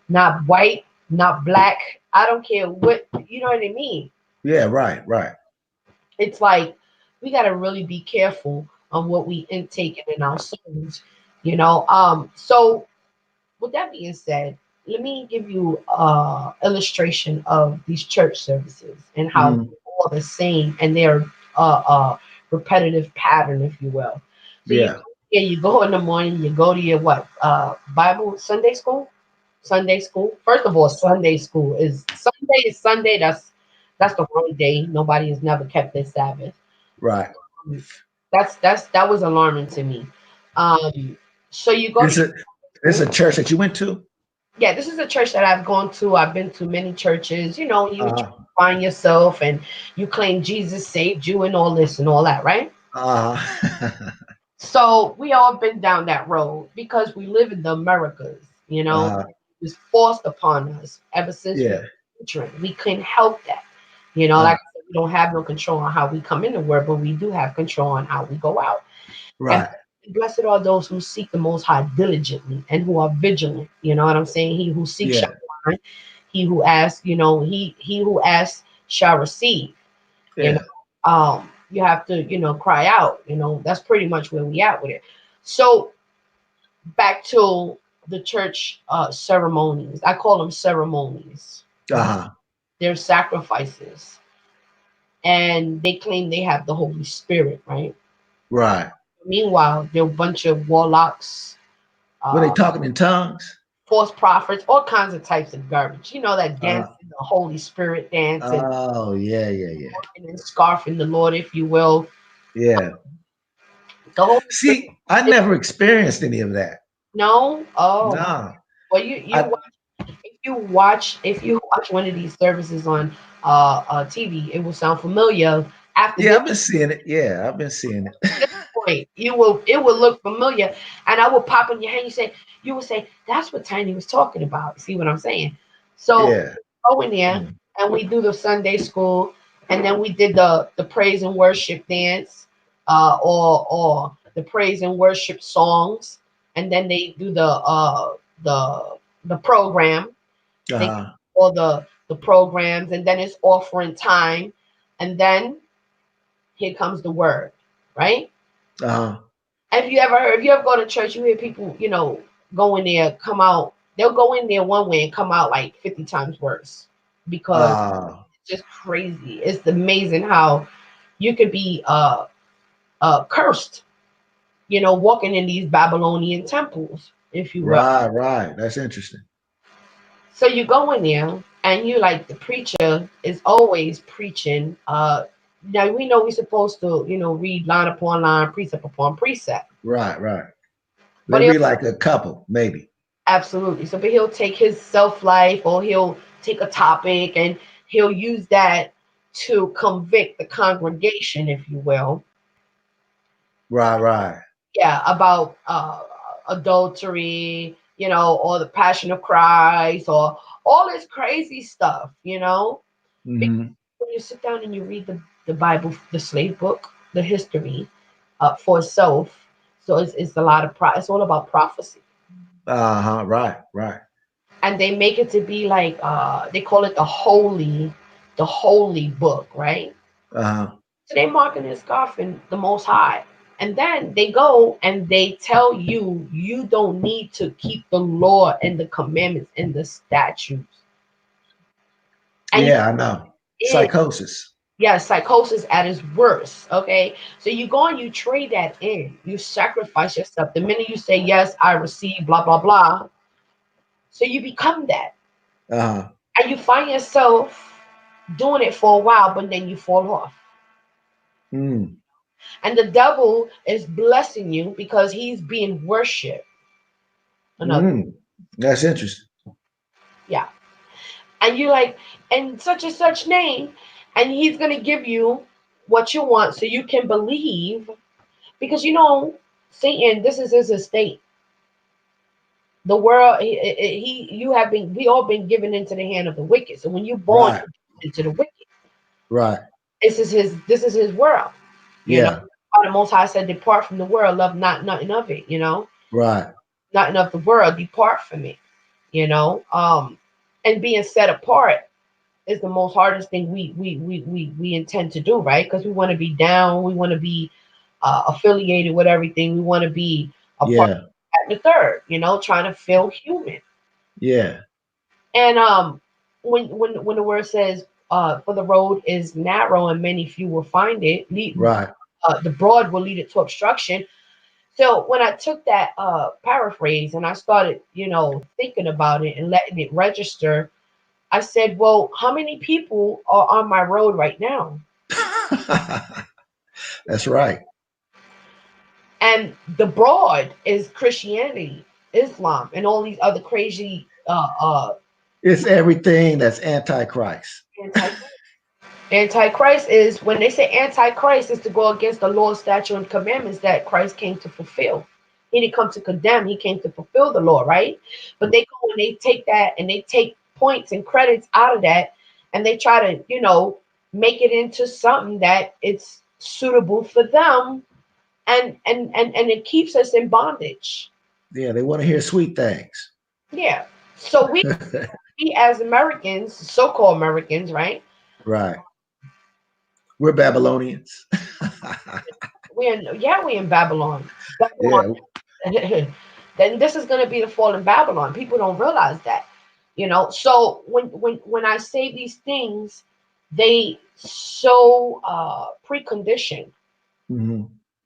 not white, not black. I don't care what, you know what I mean. Yeah, right, right. It's like we got to really be careful on what we intake in our souls. So with that being said, let me give you illustration of these church services and how Hmm. they're all the same, and they're repetitive pattern, if you will. So Yeah, you go in the morning, you go to your what Bible Sunday school. Sunday school. First of all, Sunday school is Sunday is Sunday. That's the wrong day. Nobody has never kept their Sabbath. right. Um, that was alarming to me. Um, so you go to This your is this is school. a church that you went to? Yeah, this is a church that I've gone to. I've been to many churches. You try Uh, to find yourself, and you claim Jesus saved you and all this and all that, right? uh, So we all been down that road because we live in the Americas. uh, It was forced upon us ever since we yeah, were children. We couldn't help that. uh, Like I said, we don't have no control on how we come in the world, but we do have control on how we go out. And right. blessed are those who seek the Most High diligently and who are vigilant. You know what I'm saying? He who seeks shall Yeah, find. He who asks, he who asks shall receive. You yeah. know, you have to, cry out. That's pretty much where we at with it. So back to the church ceremonies. I call them ceremonies. Okay, Uh-huh. they're sacrifices, and they claim they have the Holy Spirit, right? Right. Meanwhile, they're a bunch of warlocks, Were they uh, talking in tongues? false prophets, all kinds of types of garbage. That dance, Uh, the Holy Spirit dance, and oh, yeah, yeah, yeah. working and scarfing the Lord, if you will. Yeah. The Holy Spirit See, I is never experienced any of that. no. Oh, No. Well, you I if you watch one of these services on TV, it will sound familiar. After yeah, this I've been seeing it. Yeah, I've been seeing it. point, it will look familiar, and I will pop in your head. You will say that's what Tiny was talking about. See what I'm saying? So Yeah. go in there Mm. and we do the Sunday school, and then we did the praise and worship dance, or the praise and worship songs, and then they do the the program. They Uh-huh. all the programs, and then it's offering time, and then here comes the word, right? Uh-huh. If you ever go to church, you hear people, go in there, come out. They'll go in there one way and come out like 50 times worse because Uh, it's just crazy. It's amazing how you could be cursed, walking in these Babylonian temples, if you will. right, right. That's interesting. So you go in there and you like the preacher is always preaching. Now we know we're supposed to, read line upon line, precept upon precept. Right, right. But They'll be like a couple, maybe. absolutely. So, but he'll take his self life or he'll take a topic and he'll use that to convict the congregation, if you will. Right, right. Yeah, about adultery, or the Passion of Christ, or all this crazy stuff. Because Hmm. when you sit down and you read the Bible, the slave book, the history for itself, so it's a lot of it's all about prophecy. Uh-huh. Right, right. And they make it to be like they call it the holy book, right? Uh-huh. So they marking and scoffing the Most High, and then they go and they tell you you don't need to keep the law and the commandments and the statutes, and you Yeah, I know. is Psychosis. yeah, psychosis at its worst. Okay, so you go and you trade that in, you sacrifice yourself the minute you say yes, I receive blah blah blah, so you become that, Uh-huh. and you find yourself doing it for a while, but then you fall off. Mm. And the devil is blessing you because he's being worshipped. Another, Mm. That's interesting. yeah. And you like, and such name, and he's gonna give you what you want so you can believe. Because Satan, this is his estate. The world, you have been, we all been given into the hand of the wicked. So when you're born Right, into the wicked, right. this is his world. You know, Yeah, the Most High said, "Depart from the world, love not nothing of it." right. Nothing of the world, depart from it. And being set apart is the most hardest thing we intend to do, right? Because we want to be down, we want to be affiliated with everything, we want to be a part Yeah, of the third, trying to feel human. yeah. And when the word says, "For the road is narrow and many few will find it," Right. the broad will lead it to obstruction. So when I took that paraphrase and I started, thinking about it and letting it register, I said, well, how many people are on my road right now? That's right. And the broad is Christianity, Islam, and all these other crazy It's everything that's antichrist. anti Antichrist is when they say antichrist is to go against the law, statute, and commandments that Christ came to fulfill. He didn't come to condemn, he came to fulfill the law, right? But they go and they take that and they take points and credits out of that and they try to, make it into something that it's suitable for them and it keeps us in bondage. Yeah, they want to hear sweet things. Yeah. So we as Americans, so-called Americans, right? Right. We're Babylonians. We're in Babylon. Yeah, Then this is going to be the fall in Babylon. People don't realize that, So when I say these things, they so preconditioned. hmm,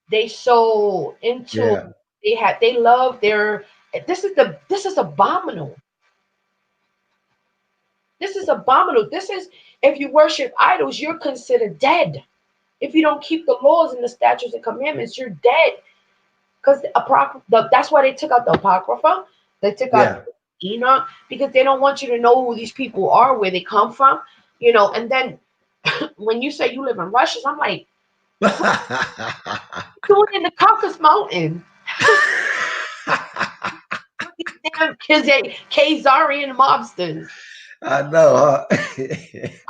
They so into. yeah, They love their. This is abominable. This is abominable. This is if you worship idols, you're considered dead. If you don't keep the laws and the statutes and commandments, you're dead. Because that's why they took out the apocrypha. They took out yeah. Enoch, because they don't want you to know who these people are, where they come from, you know. And then when you say you live in Russia, I'm like, what are you doing in the Caucasus Mountain? With these damn Khazarian mobsters. I know, huh?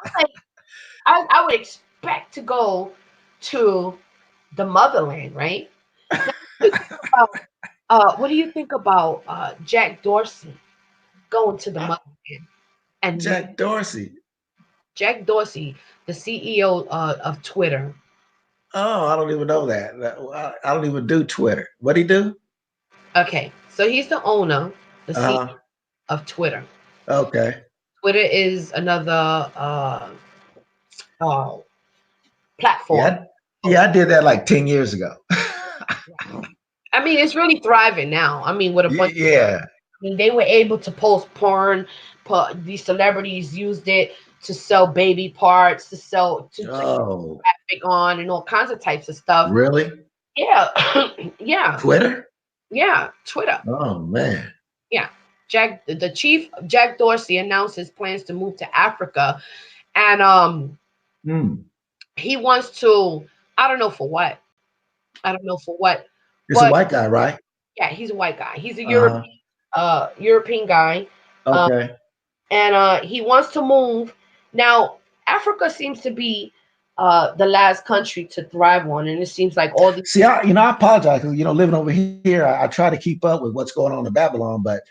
I'm like, I would expect to go to the motherland, right? Now, what do you think about Jack Dorsey going to the motherland and leaving? Jack Dorsey. Jack Dorsey, the CEO of Twitter. Oh, I don't even know that. I don't even do Twitter. What he do? Okay, so he's the owner, the Uh-huh. CEO of Twitter. Okay. Twitter is another uh, platform. Yeah. Yeah, I did that like 10 years ago. I mean, it's really thriving now. I mean, with a bunch. Yeah. I mean, they were able to post porn. These celebrities used it to sell baby parts, to sell to Oh, traffic on, and all kinds of types of stuff. really? Yeah, yeah, Twitter? yeah. Twitter. Oh man. Yeah. The chief Jack Dorsey announced his plans to move to Africa, and Hmm. he wants to. I don't know for what. I don't know for what, It's a but white guy, right? yeah, he's a white guy. He's a Uh-huh. European guy, um, Okay. and he wants to move. Now, Africa seems to be the last country to thrive on, and it seems like all these. See, I apologize because living over here, I try to keep up with what's going on in Babylon, but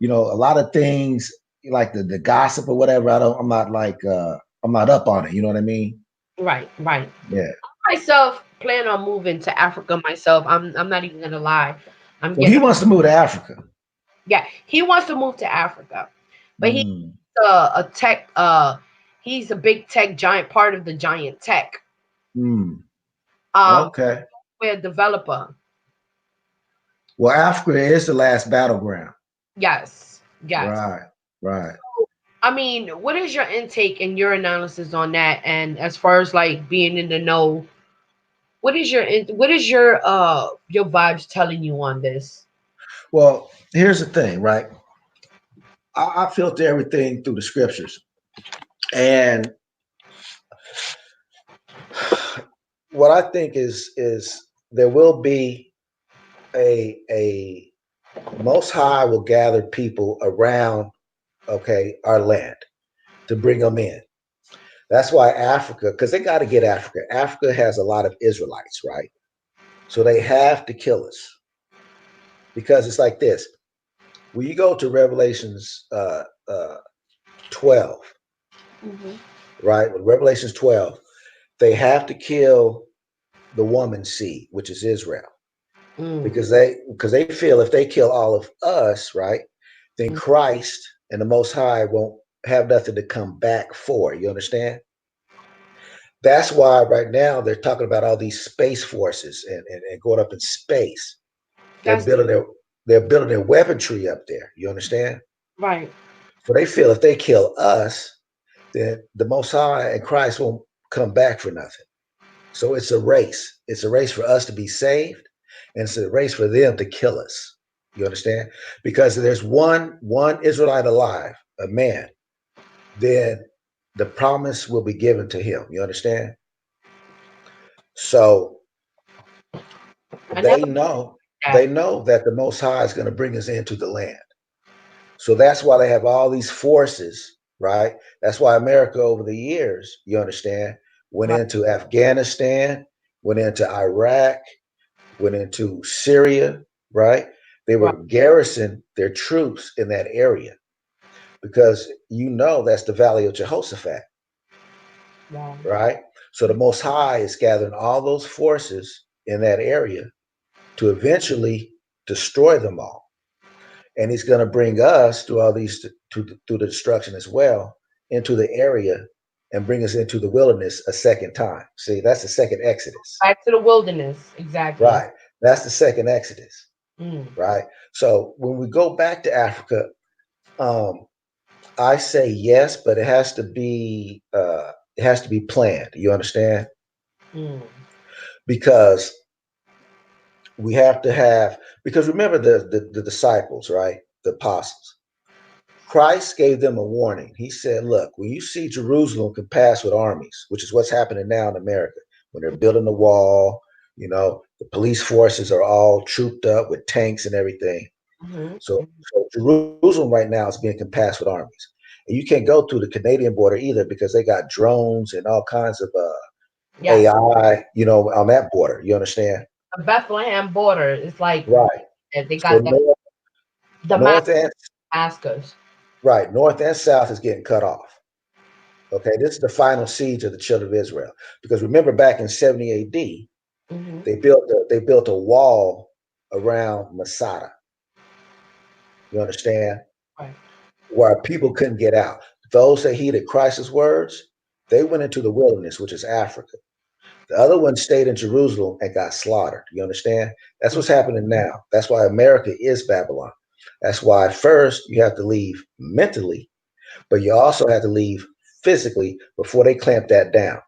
a lot of things like the gossip or whatever, I'm not up on it. You know what I mean? Right, right. Yeah. Myself plan on moving to Africa myself. I'm not even gonna lie. I'm So he getting wants to move to Africa. Yeah, he wants to move to Africa, but he's Mm. a tech. He's a big tech giant, part of the giant tech. Mm. Um, Okay. we're a developer. Well, Africa is the last battleground. Yes, yes. Right. Right. I mean, what is your intake and your analysis on that? And as far as like being in the know, what is your vibes telling you on this? Well, here's the thing, right? I filter everything through the scriptures, and what I think is there will be a Most High will gather people around, okay, our land to bring them in. That's why Africa, because they got to get Africa. Africa has a lot of Israelites, right? So they have to kill us because it's like this. When you go to Revelations 12, Hmm. right? With Revelations 12, they have to kill the woman's seed, which is Israel, Mm, because they feel if they kill all of us, right, then Christ and the Most High won't have nothing to come back for. You understand? That's why right now they're talking about all these space forces and going up in space. They're that's building their they're building their weaponry up there. You understand? right. So they feel if they kill us, then the Most High and Christ won't come back for nothing. So it's a race. It's a race for us to be saved, and it's a race for them to kill us. You understand? Because there's one Israelite alive, a man, then the promise will be given to him. You understand? So I never they know that. they know that the Most High is going to bring us into the land. So that's why they have all these forces, right? That's why America over the years, you understand, went Right, into Afghanistan, went into Iraq, went into Syria, right? They right, were garrisoned their troops in that area because that's the Valley of Jehoshaphat, right. right? So the Most High is gathering all those forces in that area to eventually destroy them all. And he's going to bring us through all these through the destruction as well into the area and bring us into the wilderness a second time. See, that's the second Exodus, Back to the wilderness. Exactly. right? That's the second Exodus, Mm, right? So when we go back to Africa, um, I say yes, but it has to be planned. You understand? mm. Because we have to have because remember the disciples, right? The apostles. Christ gave them a warning. He said, look, when you see Jerusalem compassed with armies, which is what's happening now in America, when they're building the wall, you know, the police forces are all trooped up with tanks and everything. Mhm. So Jerusalem right now is being compassed with armies. And you can't go through the Canadian border either because they got drones and all kinds of Yes. AI, you know, on that border. You understand? The Bethlehem border is like Right. they So got the north and Damascus. right, north and south is getting cut off. Okay, this is the final siege of the children of Israel. Because remember, back in 70 A.D., Hmm. they built a wall around Masada. You understand? Right. Where people couldn't get out. Those that heeded Christ's words, they went into the wilderness, which is Africa. The other ones stayed in Jerusalem and got slaughtered. You understand? That's Yeah. what's happening now. That's why America is Babylon. That's why first you have to leave mentally, but you also have to leave physically before they clamp that down.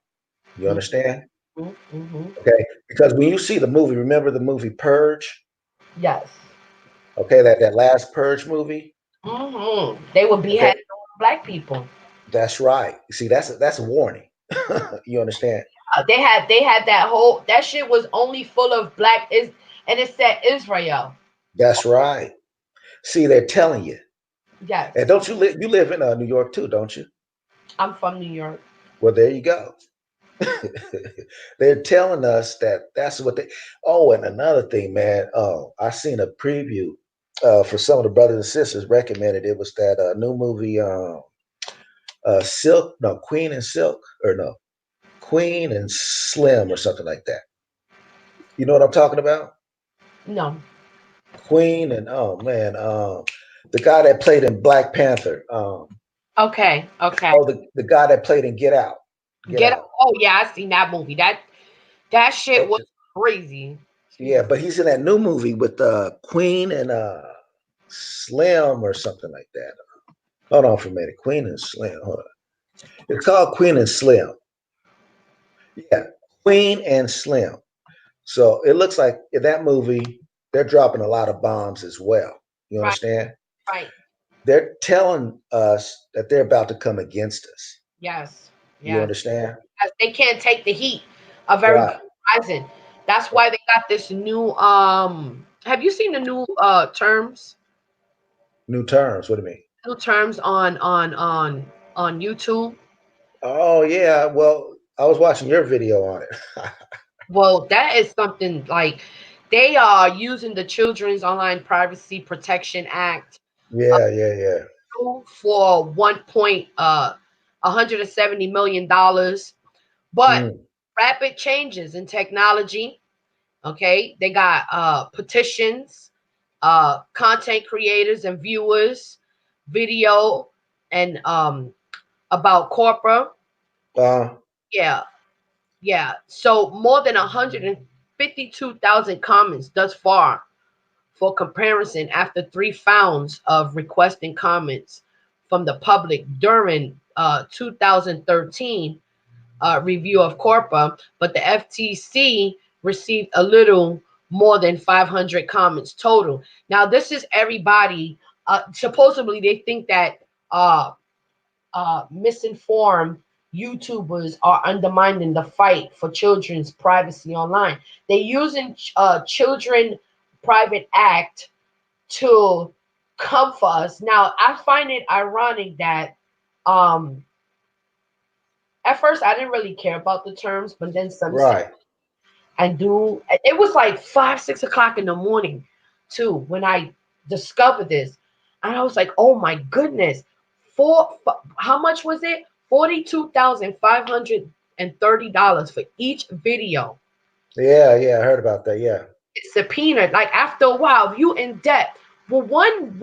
You understand? Hmm. Hmm. Okay. Because when you see the movie, remember the movie Purge? Yes. Okay, that last Purge movie. They would be Okay, beheading all the black people. that's right. See, that's a warning. You understand? They had that whole that shit was only full of black is and it said Israel. That's right. See, they're telling you. And Yes. don't you live? You live in New York too, don't you? I'm from New York. Well, there you go. They're telling us that that's what they. Oh, and another thing, man. Oh, I seen a preview for some of the brothers and sisters recommended. It was that new movie, Silk. No, Queen and Silk, or no, Queen and Slim, or something like that. You know what I'm talking about? No. Queen and oh man, the guy that played in Black Panther. Okay. Okay. Oh, the guy that played in Get Out. Get Get Out. oh yeah, I seen that movie. That shit was Okay. crazy. Excuse Yeah, me. but he's in that new movie with Queen and Slim or something like that. Hold on for a minute. Queen and Slim. Hold on. It's called Queen and Slim. Yeah, Queen and Slim. So it looks like in that movie, they're dropping a lot of bombs as well. You Right. understand? Right. They're telling us that they're about to come against us. Yes. You Yes. understand? They can't take the heat of everybody Right. rising. That's why they got this new have you seen the new terms? New terms. What do you mean? New terms on YouTube? Oh yeah. Well, I was watching your video on it. Well, that is something like they are using the Children's Online Privacy Protection Act Yeah, yeah, yeah. for 170 million dollars. But Mm. rapid changes in technology. Okay, they got petitions, content creators and viewers, video, and about corporate. Uh, Yeah, yeah. So more than 152,000 comments thus far for comparison after 3 rounds of requesting comments from the public during 2013 review of Corpa, but the FTC received a little more than 500 comments total. Now, this is everybody. Supposedly, they think that misinformed YouTubers are undermining the fight for children's privacy online. They're using Children Private Act to come for us. Now, I find it ironic that um, at first I didn't really care about the terms, but then some right. and do it was like 5, 6 o'clock in the morning too when I discovered this. And I was like, oh my goodness. How much was it? $42,530 for each video. Yeah, yeah. I heard about that. Yeah. It's subpoenaed. Like after a while, if you in debt, well, one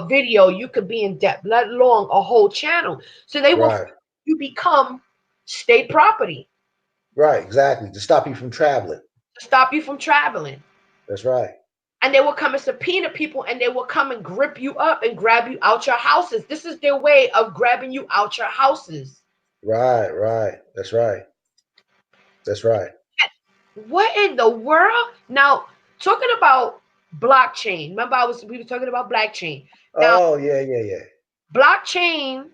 video you could be in debt, let alone a whole channel. So they will Right. you become state property Right. Exactly. To stop you from traveling. to stop you from traveling. That's right. And they will come and subpoena people and they will come and grip you up and grab you out your houses. This is their way of grabbing you out your houses. Right. Right. That's right. That's right. What in the world? Now, talking about blockchain. Remember we were talking about blockchain. Now, Oh yeah, yeah, yeah. blockchain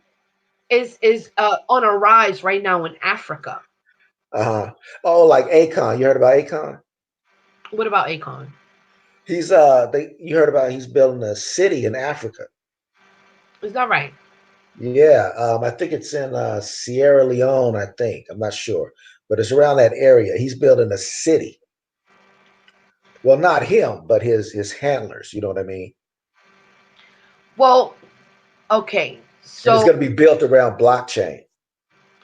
is on a rise right now in Africa. Uh-huh. Oh, like Akon. You heard about Akon? What about Akon? He's you heard about he's building a city in Africa. Is that right? Yeah, I think it's in Sierra Leone, I think. I'm not sure, but it's around that area. He's building a city. Well, not him, but his handlers, you know what I mean? Well, okay. And it's So going to be built around blockchain.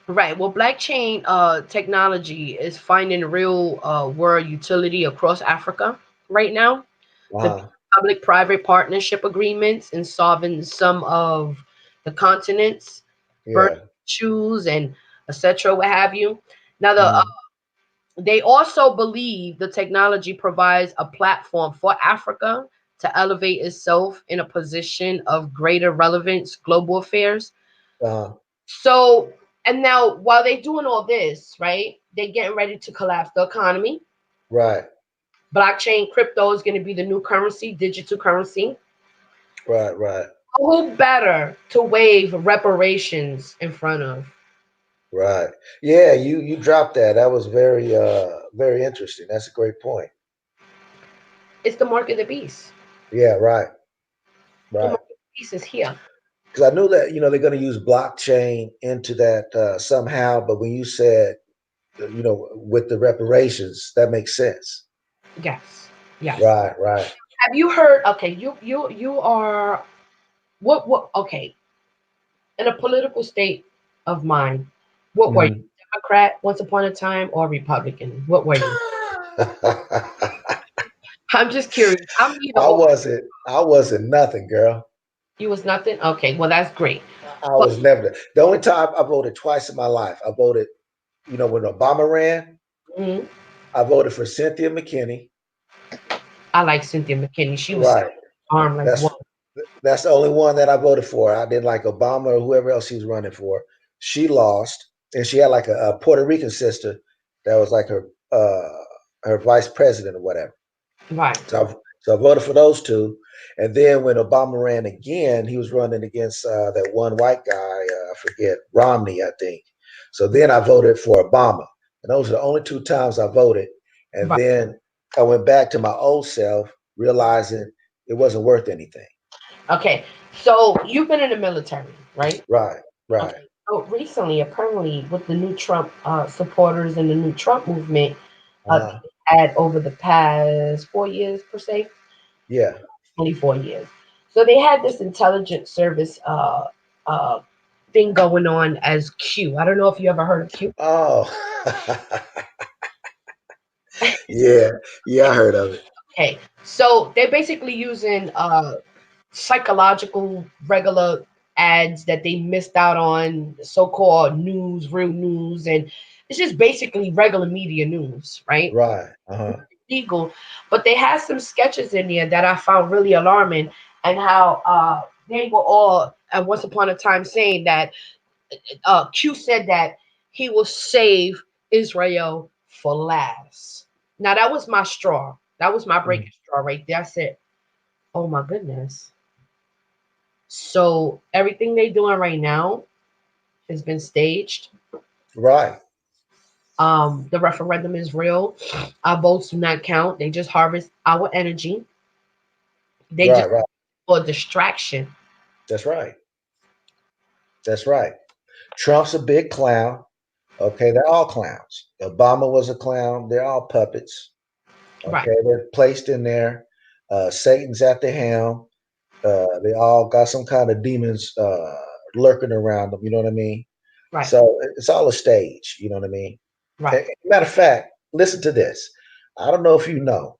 right. Well, blockchain technology is finding real world utility across Africa right now. The Uh-huh. public-private partnership agreements in solving some of the continent's burning Yeah. issues and etc. What have you. Now, Mhm. they also believe the technology provides a platform for Africa to elevate itself in a position of greater relevance global affairs. Uh-huh. So, and now while they're doing all this, right, they're getting ready to collapse the economy. Right. Blockchain crypto is going to be the new currency, digital currency. Right. Right. Who better to waive reparations in front of? Right. Yeah, you dropped that. That was very interesting. That's a great point. It's the mark of the beast. Yeah, right. The Right. mark of the beast is here. Because I knew that they're going to use blockchain into that somehow, but when you said with the reparations, that makes sense. Yes, yes. Right, right. Have you heard? Okay, you are what? Okay, in a political state of mind, what were you? Mhm. Democrat once upon a time or Republican? What were you? I'm just curious. I'm either or. I wasn't nothing, girl. You was nothing. Okay, well that's great. I But was never the only time I voted twice in my life. I voted, when Obama ran, mhm, I voted for Cynthia McKinney. I like Cynthia McKinney. She was Right. armed like That's what? that's the only one that I voted for. I didn't like Obama or whoever else he was running for. She lost, and she had like a Puerto Rican sister that was like her vice president or whatever. Right, So I voted for those two. And then when Obama ran again, he was running against that one white guy, I forget, Romney, I think. So then I voted for Obama. And those are the only two times I voted. And right. then I went back to my old self, realizing it wasn't worth anything. Okay, so you've been in the military, right? Right, right. Okay. So recently, apparently, with the new Trump supporters and the new Trump movement that Uh, they had over the past 4 years, per se, yeah. only 4 years. So they had this intelligence service uh, thing going on as Q. I don't know if you ever heard of Q. Oh, yeah. Yeah, I heard of it. Okay, so they're basically using psychological regular ads that they missed out on, so-called news, real news, and it's just basically regular media news, right? Right. Uh-huh. Legal, but they had some sketches in there that I found really alarming, and how they were all at once upon a time saying that Q said that he will save Israel for last. Now that was my straw. That was my breaking Mhm. straw right there. I said, "Oh my goodness." So everything they're doing right now has been staged. Right. The referendum is real. Our votes do not count. They just harvest our energy. They just Right, right. for distraction. That's right. That's right. Trump's a big clown. Okay, they're all clowns. Obama was a clown. They're all puppets. Right, Okay, they're placed in there. Satan's at the helm. They all got some kind of demons lurking around them. You know what I mean? right, So it's all a stage. You know what I mean? right. Matter of fact, listen to this. I don't know if you know,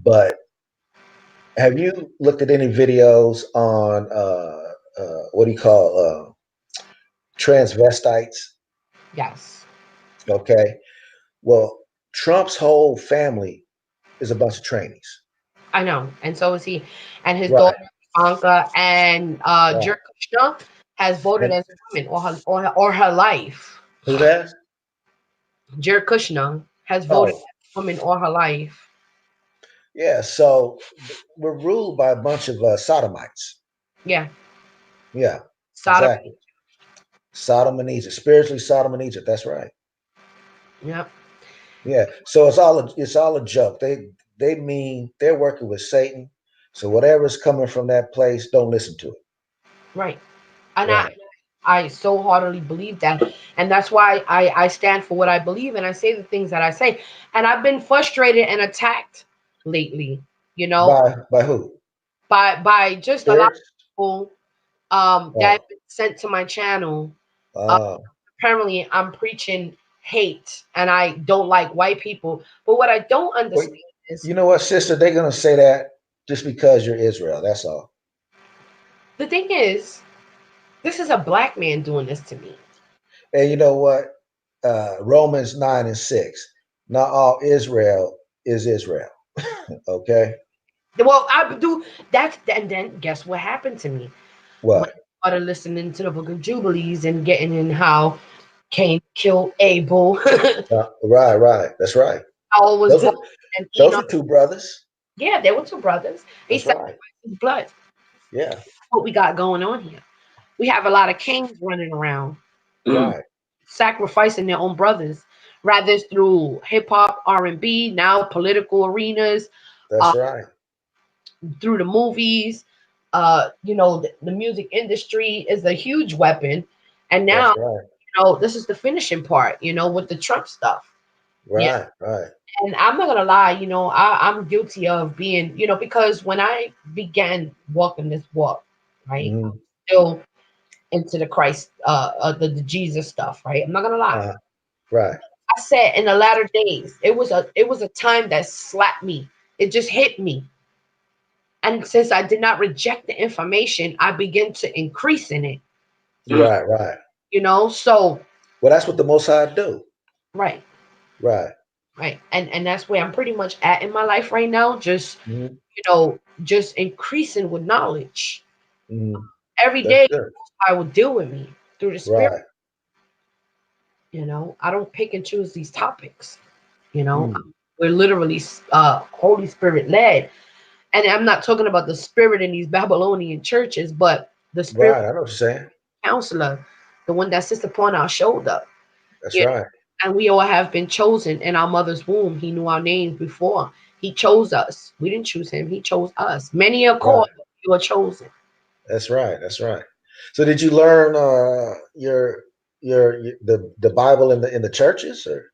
but have you looked at any videos on what do you call transvestites? Yes. Okay, well, Trump's whole family is a bunch of trainees. I know. And so is he. And his daughter Right, Ivanka and right. Jared Kushner has voted And as a woman or her life. who that? Jared Kushner has voted Oh, as a woman all her life. Yeah, so we're ruled by a bunch of sodomites. Yeah, Yeah, Sodom. exactly. Sodom and Egypt, spiritually Sodom and Egypt. That's right. Yep. Yeah. So it's all a joke. They mean they're working with Satan. So whatever's coming from that place, don't listen to it. Right. And Right. I so heartily believe that. And that's why I stand for what I believe and I say the things that I say. And I've been frustrated and attacked lately, you know, By who? by just a lot of Spirits. people that Oh. have been sent to my channel. Uh, Oh. Apparently I'm preaching hate and I don't like white people. But what I don't Wait. understand is You know what, sister? They're gonna say that just because you're Israel. That's all. the thing is, this is a black man doing this to me. And you know what? Romans 9 and 6. Not all Israel is Israel. Okay. Well, I do that, and then guess what happened to me when What? I started listening to the Book of Jubilees and getting in how Cain killed Abel, Right. Right. That's right. how it was Those blood were and those Enoch. were two brothers. Yeah, they were two brothers. He That's sacrificed right. his blood. Yeah. What we got going on here? We have a lot of kings running around, Right. sacrificing their own brothers, rather it's through hip hop, R&B, now political arenas, uh, That's right. through the movies. The music industry is a huge weapon, and now That's right. this is the finishing part. With the Trump stuff. Yeah, Right. Right. and I'm not gonna lie. I'm guilty of being. Because when I began walking this walk, right, Hmm. still into the Christ, the Jesus stuff, right. I'm not gonna lie. Uh, right. I said in the latter days, it was a time that slapped me. It just hit me. And since I did not reject the information, I began to increase in it. Right. Right. So Well, that's what the Most High do. right, Right. right. And that's where I'm pretty much at in my life right now. Just, Hmm. just increasing with knowledge. Hmm. Every That's day good. I will deal with me through the spirit. Right. I don't pick and choose these topics. You know, Mm. we're literally Holy Spirit led. And I'm not talking about the spirit in these Babylonian churches, but the spirit Right. I know what you're saying. counselor, the one that sits upon our shoulder. That's You right. And we all have been chosen in our mother's womb. He knew our names before. He chose us. We didn't choose him. He chose us. Many are called, Right. you are chosen. That's right. That's right. So, did you learn the Bible in the churches or?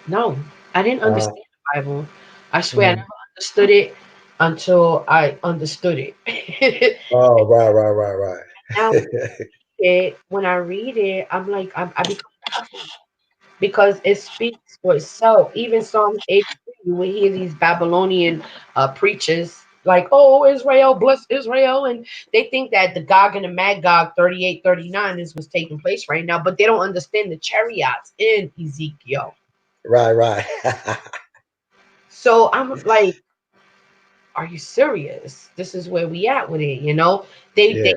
No, I didn't Uh, understand the Bible. I swear I mhm. never understood it until I understood it. Oh, right, right, right, Now right. when I read it, I'm like, I become baffled because it speaks for itself. Even Psalms 83, you will hear these Babylonian preachers like, oh, Israel, bless Israel. And they think that the Gog and the Magog 38, 39 is what's taking place right now, but they don't understand the chariots in Ezekiel. Right, right. So I'm like, are you serious? This is where we at with it. They Yeah.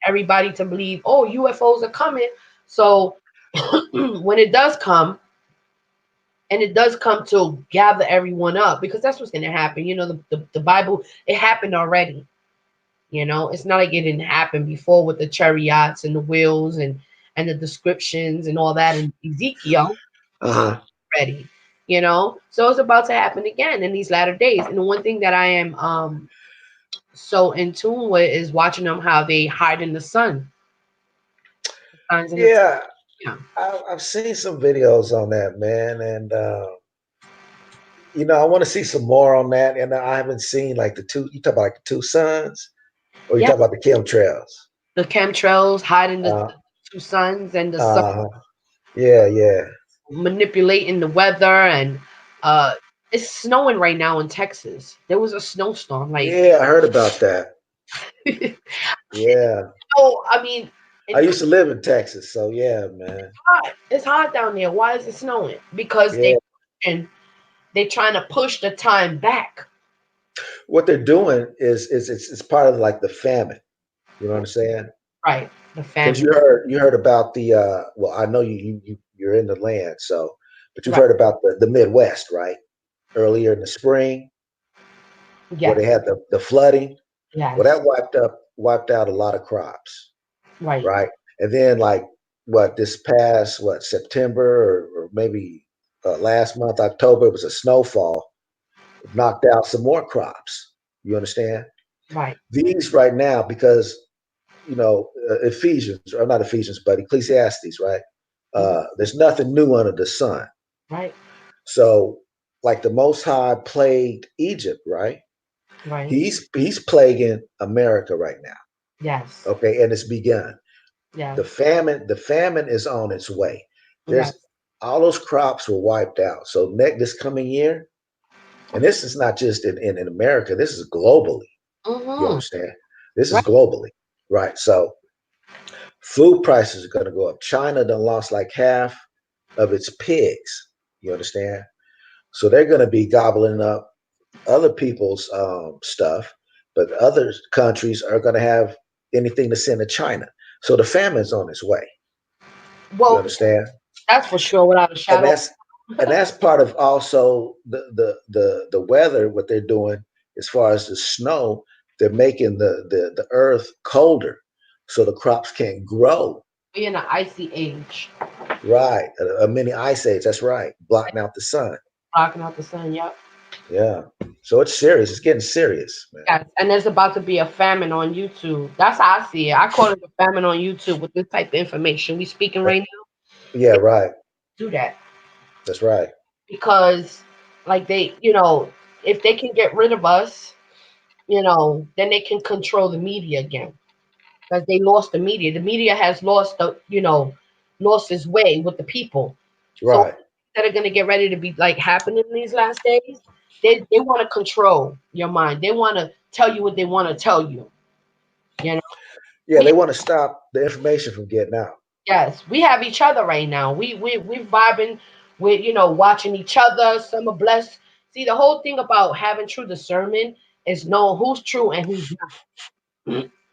everybody to believe, oh, UFOs are coming. So when it does come, and it does come to gather everyone up because that's what's going to happen. The Bible, it happened already. It's not like it didn't happen before with the chariots and the wheels and the descriptions and all that in Ezekiel Uh-huh. already. So it's about to happen again in these latter days. And the one thing that I am so in tune with is watching them how they hide in the sun, the signs and the Yeah, yeah. I've seen some videos on that, man, and I want to see some more on that. And I haven't seen like the two. You talk about like the two suns, or you Yeah, talk about the chemtrails? the chemtrails hiding the Uh, two suns and the sun uh, yeah, yeah, manipulating the weather and uh it's snowing right now in Texas. There was a snowstorm like yeah. I heard about that. it's Yeah, I mean I and used to live in Texas, so yeah, man. it's hot down there. Why is it snowing? Because Yeah, they're trying to push the time back. what they're doing is it's part of like the famine. You know what I'm saying? Right. The Because famine. you heard about the well, I know you're in the land, so but you've Right. heard about the Midwest, right? Earlier in the spring, where they Yes. had the flooding. Well, Yes. that wiped out a lot of crops, Right. right? And then like what this past what September or maybe last month October it was a snowfall, it knocked out some more crops. You understand? Right. These right now because Ephesians or not Ephesians, but Ecclesiastes, right? Mhm. There's nothing new under the sun. Right. So like the Most High plagued Egypt, right? Right. He's plaguing America right now. Yes. Okay, and it's begun. Yes. The famine is on its way. Yes. There's all those crops were wiped out. So next this coming year, and this is not just in America, this is globally. You Mm-hmm. understand? This is Right. globally. Right. So food prices are gonna go up. China done lost like half of its pigs. You understand? So they're gonna be gobbling up other people's stuff, but other countries are gonna have anything to send to China. So the famine's on its way. You Well, understand? that's for sure, without a and shadow. that's and that's part of also the weather. What they're doing as far as the snow, they're making the earth colder, so the crops can't grow. We're in an icy age. Right, a mini ice age. That's right, Right? blocking out the sun. Blocking out the sun. Yep. Yeah, so it's serious. It's getting serious, man. Yes. And there's about to be a famine on YouTube. That's how I see it. I call it a famine on YouTube with this type of information we speaking Uh, right now. yeah, They right. do that That's right. because, like if they can get rid of us, then they can control the media again because they lost the media. The media has lost its way with the people. So Right. that are gonna get ready to be like happening in these last days, they want to control your mind. They want to tell you what they want to tell you. You know, Yeah, we they want to stop the information from getting out. yes, we have each other right now. We vibing with watching each other. Some are blessed. See, the whole thing about having true discernment is knowing who's true and who's not.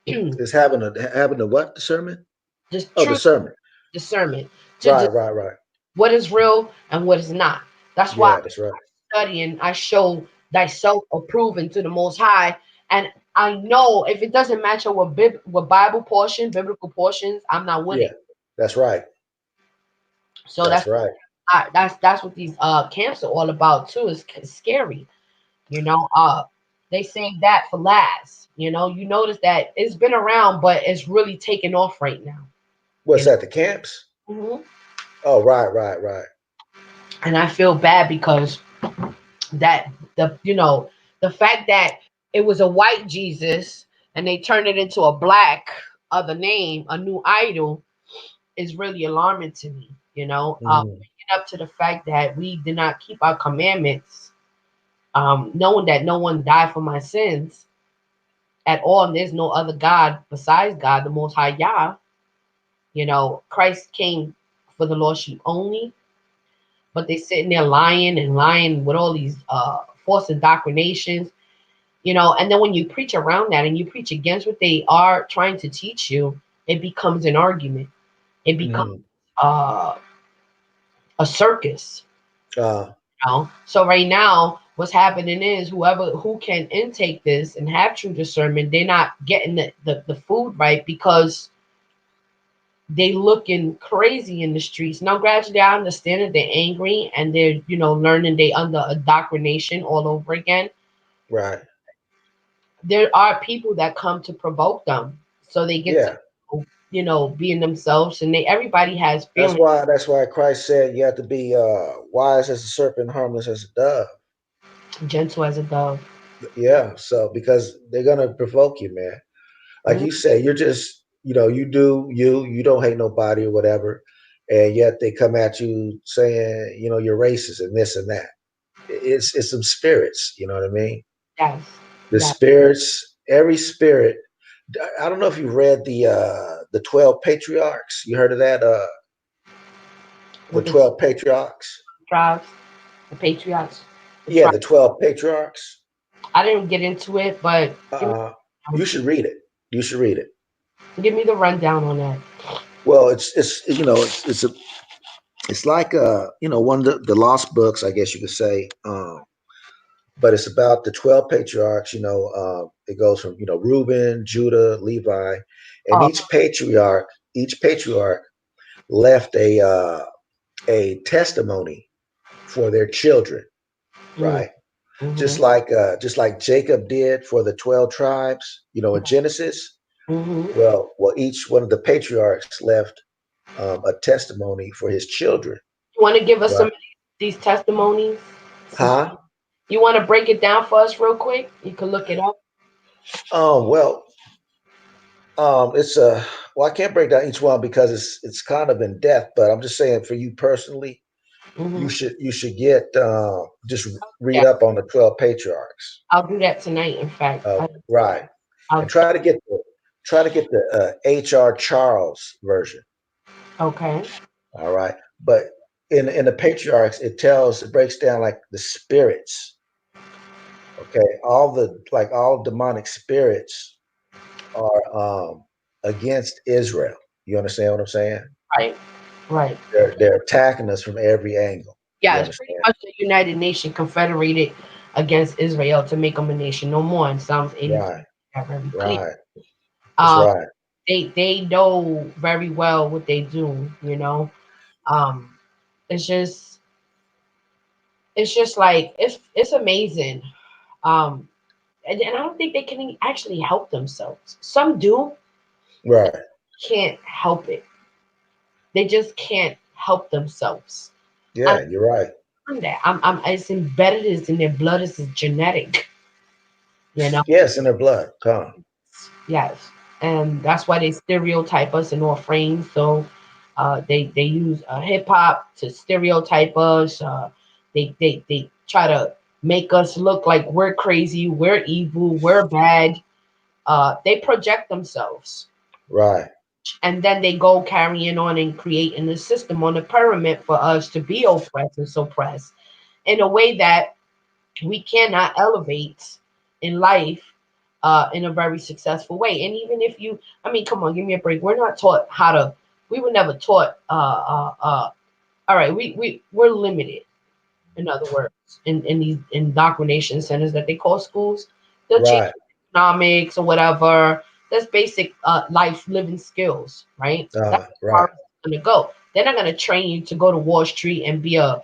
It's having a what discernment? Just Oh, true discernment. discernment to Right, just right, right. what is real and what is not. That's why Yeah, that's right. studying, I show thyself approving to the Most High. And I know if it doesn't match up with biblical portions, I'm not with Yeah, it. that's right. So That's right. that's what these camps are all about too. It's scary, you know. They save that for last. You notice that it's been around, but it's really taking off right now. You What's that? The camps? know, Oh, right, right, right. and I feel bad because that the fact that it was a white Jesus and they turned it into a black other name, a new idol, is really alarming to me. Mm, Waking up to the fact that we did not keep our commandments, knowing that no one died for my sins at all, and there's no other God besides God, the Most High Yah. Christ came for the lost sheep only, but they sitting there lying and lying with all these false indoctrinations. And then when you preach around that and you preach against what they are trying to teach you, it becomes an argument. It becomes mm. uh, a circus. Uh, So right now what's happening is whoever who can intake this and have true discernment, they're not getting the food right because they looking crazy in the streets. Now gradually I understand that they're angry and they're learning they under indoctrination all over again. right. There are people that come to provoke them so they get to Yeah. being themselves, and everybody has That's feelings. why. That's why Christ said you have to be wise as a serpent, harmless as a dove. Gentle as a dove. Yeah. So because they're gonna provoke you, man. Like Mhm. you say, you're just you do you don't hate nobody or whatever, and yet they come at you saying you're racist and this and that. It's some spirits. You know what I mean? Yes. The Yes. spirits, every spirit. I don't know if you read the 12 patriarchs. You heard of that? The With the 12 patriarchs. tribes, the patriots, the Yeah, tribe. the 12 patriarchs. I didn't get into it, but Uh, you should read it. You should read it. give me the rundown on that. Well, it's like one of the lost books, I guess you could say. but it's about the 12 patriarchs. It goes from Reuben, Judah, Levi, and Oh, each patriarch left a testimony for their children, mm, right? mm-hmm, Just like Jacob did for the 12 tribes, in Genesis. mm-hmm. Well, each one of the patriarchs left a testimony for his children, You want to give us some right? of these testimonies? Some, Huh? you want to break it down for us real quick? You can look it up. Well, it's well, I can't break down each one because it's kind of in depth, but I'm just saying for you personally, Mm-hmm. you should get just read Yeah, up on the 12 patriarchs. I'll do that tonight. In fact, Right. And I'll try to get the H.R. Charles version. okay. All right. But in the patriarchs, it breaks down like the spirits. Okay. All demonic spirits are against Israel. You understand what I'm saying? Right, right. They're attacking us from every angle. You Yeah, it's pretty understand? much the United Nation confederated against Israel to make them a nation no more. In Psalms 83, Right. that very clear. Right. That's Um, right. they know very well what they do. Um, it's just like it's amazing. Um, and I don't think they can actually help themselves. Some do, Right. can't help it. They just can't help themselves. And Yeah, you're right. I learned that. It's embedded, it's in their blood, it's genetic. You know, Yes, in their blood. Come. yes, and that's why they stereotype us in all frames. So, they use hip hop to stereotype us. They try to make us look like we're crazy, we're evil, we're bad. They project themselves, Right. and then they go carrying on and creating a system on the pyramid for us to be oppressed and suppressed in a way that we cannot elevate in life in a very successful way. And even if you, I mean, come on, give me a break. We're not taught how to. We were never taught. All right, we're limited. In other words, in these indoctrination centers that they call schools, they'll teach Right. you economics or whatever. That's basic life living skills, right? That's as far Right. as it's gonna go. They're not gonna train you to go to Wall Street and be a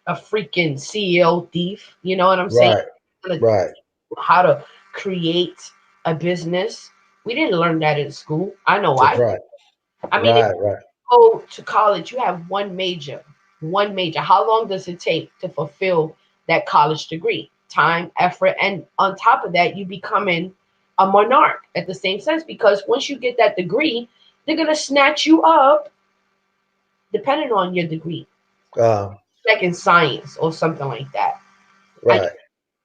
freaking CEO thief. You know what I'm saying? Right. Gonna Right. how to create a business. We didn't learn that in school. I know That's I. right. I mean, if Right. Right. you go to college, you have one major. One major. How long does it take to fulfill that college degree? Time, effort, and on top of that, you becoming a monarch at the same sense because once you get that degree, they're gonna snatch you up depending on your degree, Uh, like in science or something like that. And right.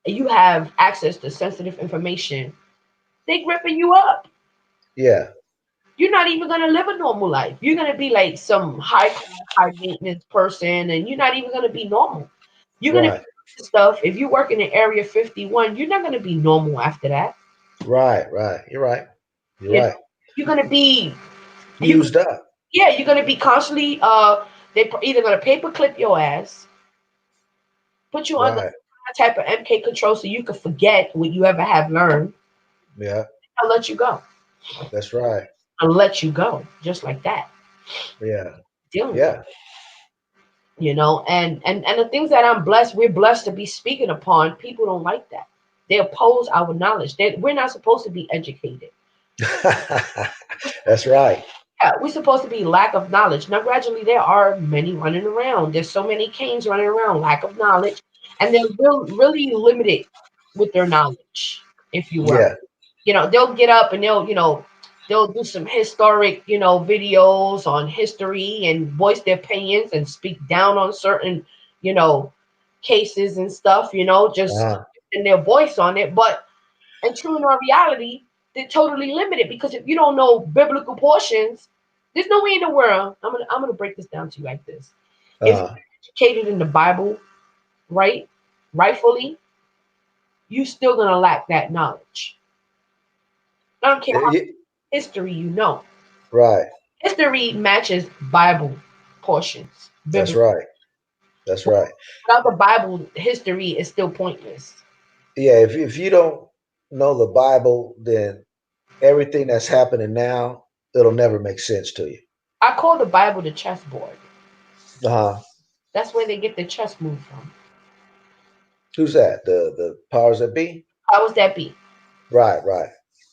you have access to sensitive information, they ripping you up. Yeah. You're not even gonna live a normal life. You're gonna be like some high class, high maintenance person, and you're not even gonna be normal. You're gonna be Right. stuff. If you work in the Area 51, you're not gonna be normal after that. Right. Right. You're right. You're You know, right. you're gonna be you. Used up. Yeah, you're gonna be constantly. They either gonna paperclip your ass, put you under Right. some type of MK control so you can forget what you ever have learned, Yeah. and let you go. That's right. And let you go just like that. Yeah. Dealing with. Yeah. And the things that we're blessed to be speaking upon, people don't like that. They oppose our knowledge. We're not supposed to be educated. That's right. Yeah, we're supposed to be lack of knowledge. Now gradually there are many running around. There's so many canes running around, lack of knowledge, and they're really limited with their knowledge, if you will. Yeah. They'll get up and they'll do some historic, videos on history and voice their opinions and speak down on certain, you know, cases and stuff, just Uh, in their voice on it. But in true in our reality, they're totally limited because if you don't know biblical portions, there's no way in the world. I'm gonna break this down to you like this. If uh, you're educated in the Bible, right, rightfully, you still gonna lack that knowledge. I don't care how much y- history you know. right. History matches Bible portions, That's biblical. right. That's right. Without the Bible, history is still pointless. Yeah, if you don't know the Bible, then everything that's happening now, it'll never make sense to you. I call the Bible the chessboard. Uh-huh. That's where they get the chess move from. Who's that? The powers that be? How would that be? Right, right.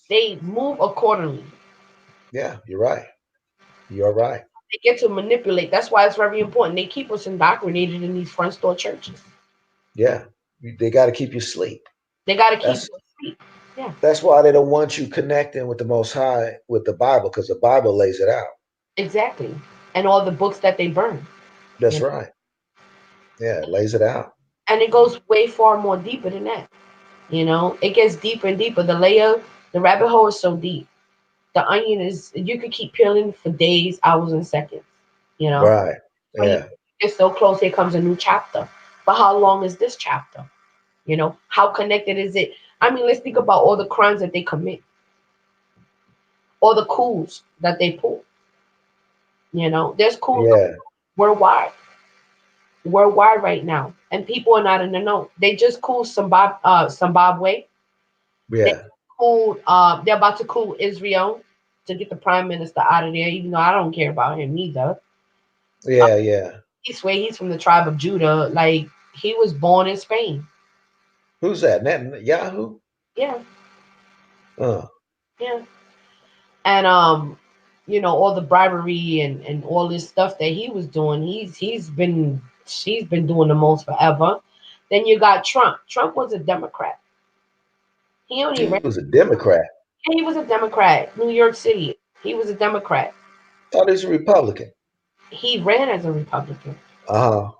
They move accordingly. Yeah, you're right. You're right. They get to manipulate. That's why it's very important. They keep us indoctrinated in these front store churches. Yeah. They got to keep you asleep. They got to keep That's you asleep. Yeah, that's why they don't want you connecting with the Most High with the Bible because the Bible lays it out. exactly. And all the books that they burn. That's You know? right. Yeah, it lays it out. And it goes way far more deeper than that. It gets deeper and deeper. The rabbit hole is so deep. The onion is, you could keep peeling for days, hours, and seconds. You know, Right. when you Yeah. get so close, here comes a new chapter. But how long is this chapter? How connected is it? I mean, let's think about all the crimes that they commit, all the coups that they pull. There's coups Yeah. worldwide, worldwide right now, and people are not in the know. They just cool Zimbabwe. They Yeah. they're about to coup Israel to get the prime minister out of there, even though I don't care about him either. Yeah. Yeah. He swear he's from the tribe of Judah. Like, he was born in Spain. Who's that? Yahoo? Yeah, Uh, yeah. And all the bribery and all this stuff that he was doing, he's been doing the most forever. Then you got Trump. Trump was a Democrat. He only he ran. was a Democrat. He was a Democrat. New York City. He was a Democrat. Thought he was a Republican. He ran as a Republican. Uh-huh.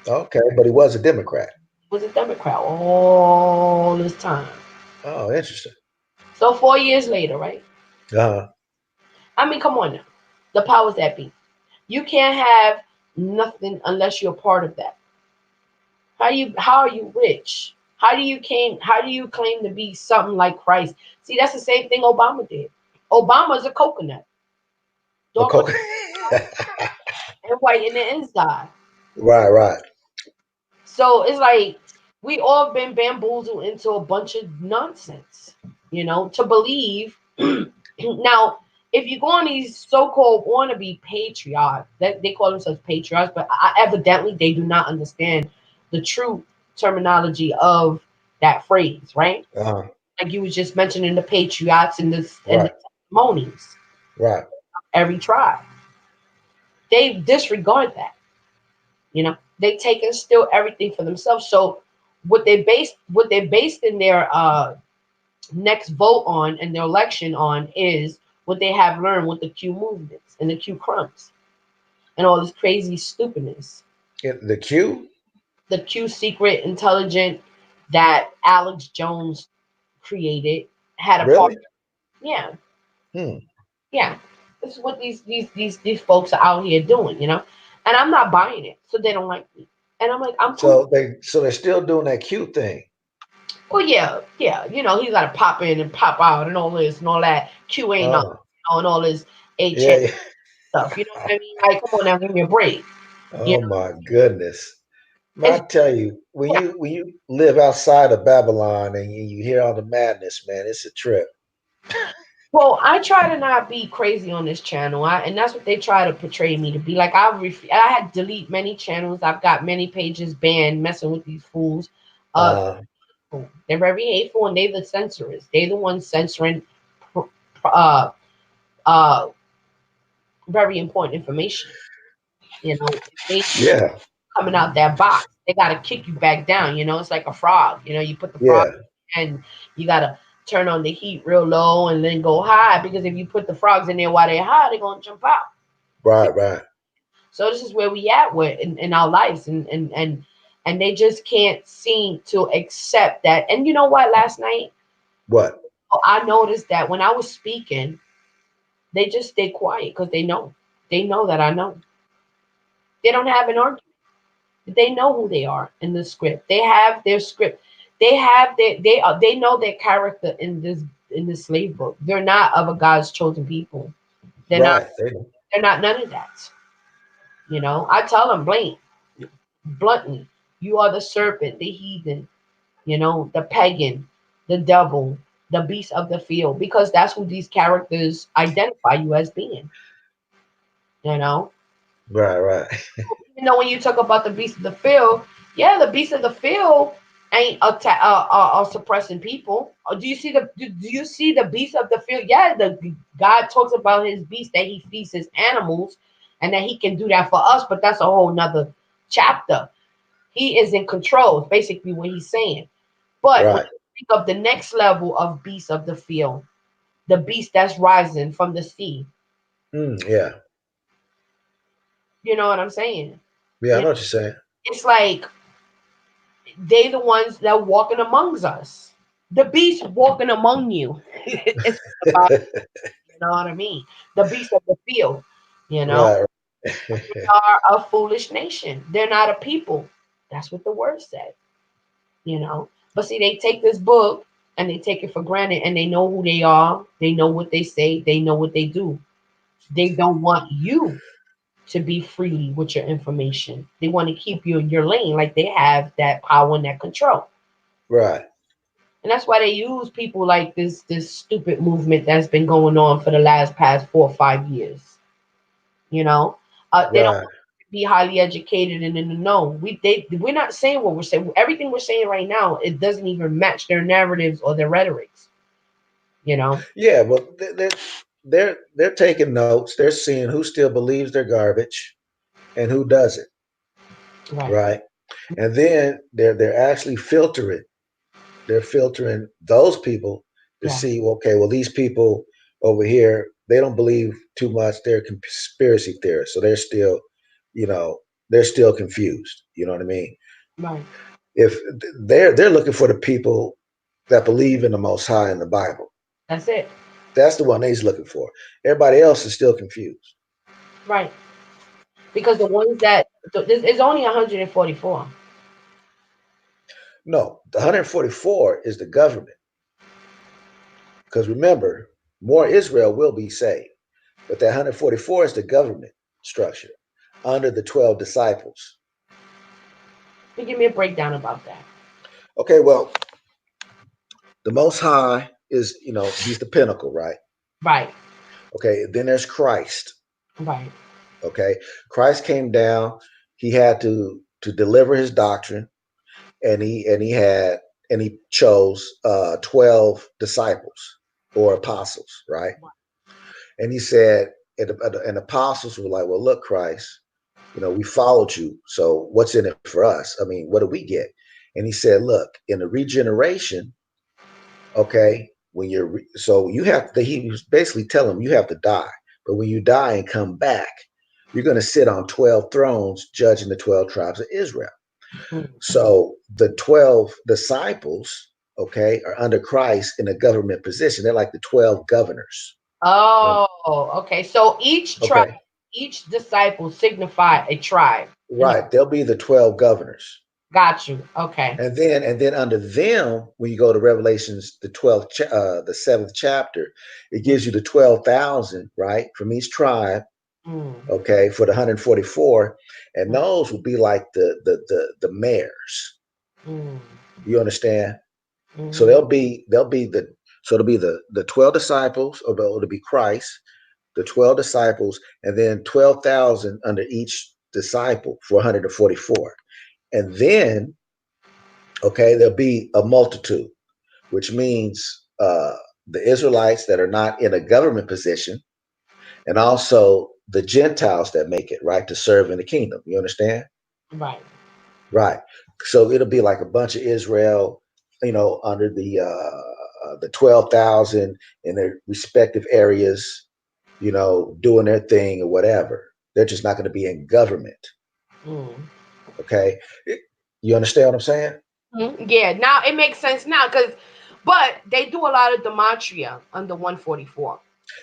Okay, but he was a Democrat. He was a Democrat all this time. Oh, interesting. So 4 years later, right? Uh-huh. I mean, come on now. The powers that be. You can't have nothing unless you're part of that. How are you rich? How do you claim to be something like Christ? See, that's the same thing Obama did. Obama's a coconut. Dark on Okay. and white in the inside. Right, right. So it's like we all been bamboozled into a bunch of nonsense, to believe. Now, if you go on these so-called wannabe patriots, that they call themselves patriots, but evidently they do not understand the true terminology of that phrase, right? Uh-huh. Like you was just mentioning the patriots and the Right, testimonies, right. every tribe. They disregard that. They take and steal everything for themselves. So what they based in their next vote on and their election on is what they have learned with the Q movements and the Q crumbs and all this crazy stupidness. The Q? The Q secret intelligent that Alex Jones created had a part. Really? Yeah, Hmm. yeah. This is what these folks are out here doing. And I'm not buying it, so they don't like me. And I'm like, I'm cool. So they're still doing that Q thing. Well, yeah, yeah. He's got to pop in and pop out and all this and all that. Q ain't nothing, Oh, and all this yeah, HA yeah. stuff. You know what I mean? Like, come on now, give me a break. You Oh know, my goodness. it's Man, I tell you, when yeah. you live outside of Babylon and you hear all the madness, man, it's a trip. Well, I try to not be crazy on this channel, and that's what they try to portray me to be. Like, I had to delete many channels. I've got many pages banned messing with these fools. Uh, Uh, they're very hateful, and they're the censorers. They're the ones censoring uh, uh, very important information. If they yeah, coming out that box, they got to kick you back down. It's like a frog. You put the frog yeah, and you got to turn on the heat real low and then go high, because if you put the frogs in there while they're high, they're going to jump out. right, right. So this is where we at with in our lives, and they just can't seem to accept that. And you know what? Last night, What? I noticed that when I was speaking, they just stay quiet because they know that I know. They don't have an argument. They know who they are in the script. They have their script. They know their character in this slave book. They're not of a God's chosen people. They're not Right. they're not none of that. I tell them, blame. bluntly. You are the serpent, the heathen, the pagan, the devil, the beast of the field, because that's who these characters identify you as being, you know. Right, right. When you talk about the beast of the field, yeah, the beast of the field ain't suppressing people. Do you see do you see the beast of the field? Yeah, the God talks about his beast that he feeds his animals, and that he can do that for us. But that's a whole nother chapter. He is in control. Is basically what he's saying. But when Right. you think of the next level of beast of the field, the beast that's rising from the sea, Yeah. you know what I'm saying? Yeah, I You know know, what you're saying. it's like they the ones that walking amongst us. The beast walking among you. It's about, you know what I mean? The beast of the field, you know. Right. Are a foolish nation. They're not a people. That's what the word said. But see, they take this book and they take it for granted, and they know who they are. They know what they say. They know what they do. They don't want you to be freely with your information. They want to keep you in your lane, like they have that power and that control. Right. And that's why they use people like this stupid movement that's been going on for the last past 4 or 5 years. You know, they don't Right. be highly educated and in the know. We're not saying what we're saying. Everything we're saying right now, it doesn't even match their narratives or their rhetorics. You know, Yeah, well, they're taking notes. They're seeing who still believes they're garbage and who doesn't, right? right? And then they're actually filtering. They're filtering those people to Yeah, see, okay, well, these people over here, they don't believe too much. They're conspiracy theorists, so you know, they're still confused. You know what I mean? right. If they're looking for the people that believe in the Most High in the Bible, That's it. that's the one he's looking for. Everybody else is still confused. Right. Because the ones that this is only 144. No, the 144 is the government. Because remember, more Israel will be saved. But that 144 is the government structure under the 12 disciples. Give me a breakdown about that. Okay, well, the Most High is, he's the pinnacle, right? Right. Okay, then there's Christ. Right. Okay, Christ came down. He had to deliver his doctrine, and he chose 12 disciples or apostles, right? And he said, and apostles were like, well, look, Christ, we followed you. So what's in it for us? I mean, what do we get? And he said, look, in the regeneration, okay, so you have to, he was basically telling them you have to die. But when you die and come back, you're going to sit on 12 thrones judging the 12 tribes of Israel. Mm. So the 12 disciples, okay, are under Christ in a government position. They're like the 12 governors. Oh, okay. So each tribe, Okay. each disciple signify a tribe. And Right. They'll be the 12 governors. got you. Okay. And then under them, when you go to Revelations, the 7th chapter, it Mm, gives you the 12,000, right, from each tribe, mm, okay, for the 144, and mm, those will be like the mayors. mm, You understand? So mhm, it'll be the 12 disciples, or it'll be Christ, the 12 disciples, and then 12,000 under each disciple for 144. And then, okay, there'll be a multitude, which means the Israelites that are not in a government position, and also the Gentiles that make it, right, to serve in the kingdom. You understand? right. Right. So it'll be like a bunch of Israel, under the 12,000 in their respective areas, doing their thing or whatever. They're just not going to be in government. Mm. Okay. You understand what I'm saying? Yeah, now it makes sense now but they do a lot of dematria under 144.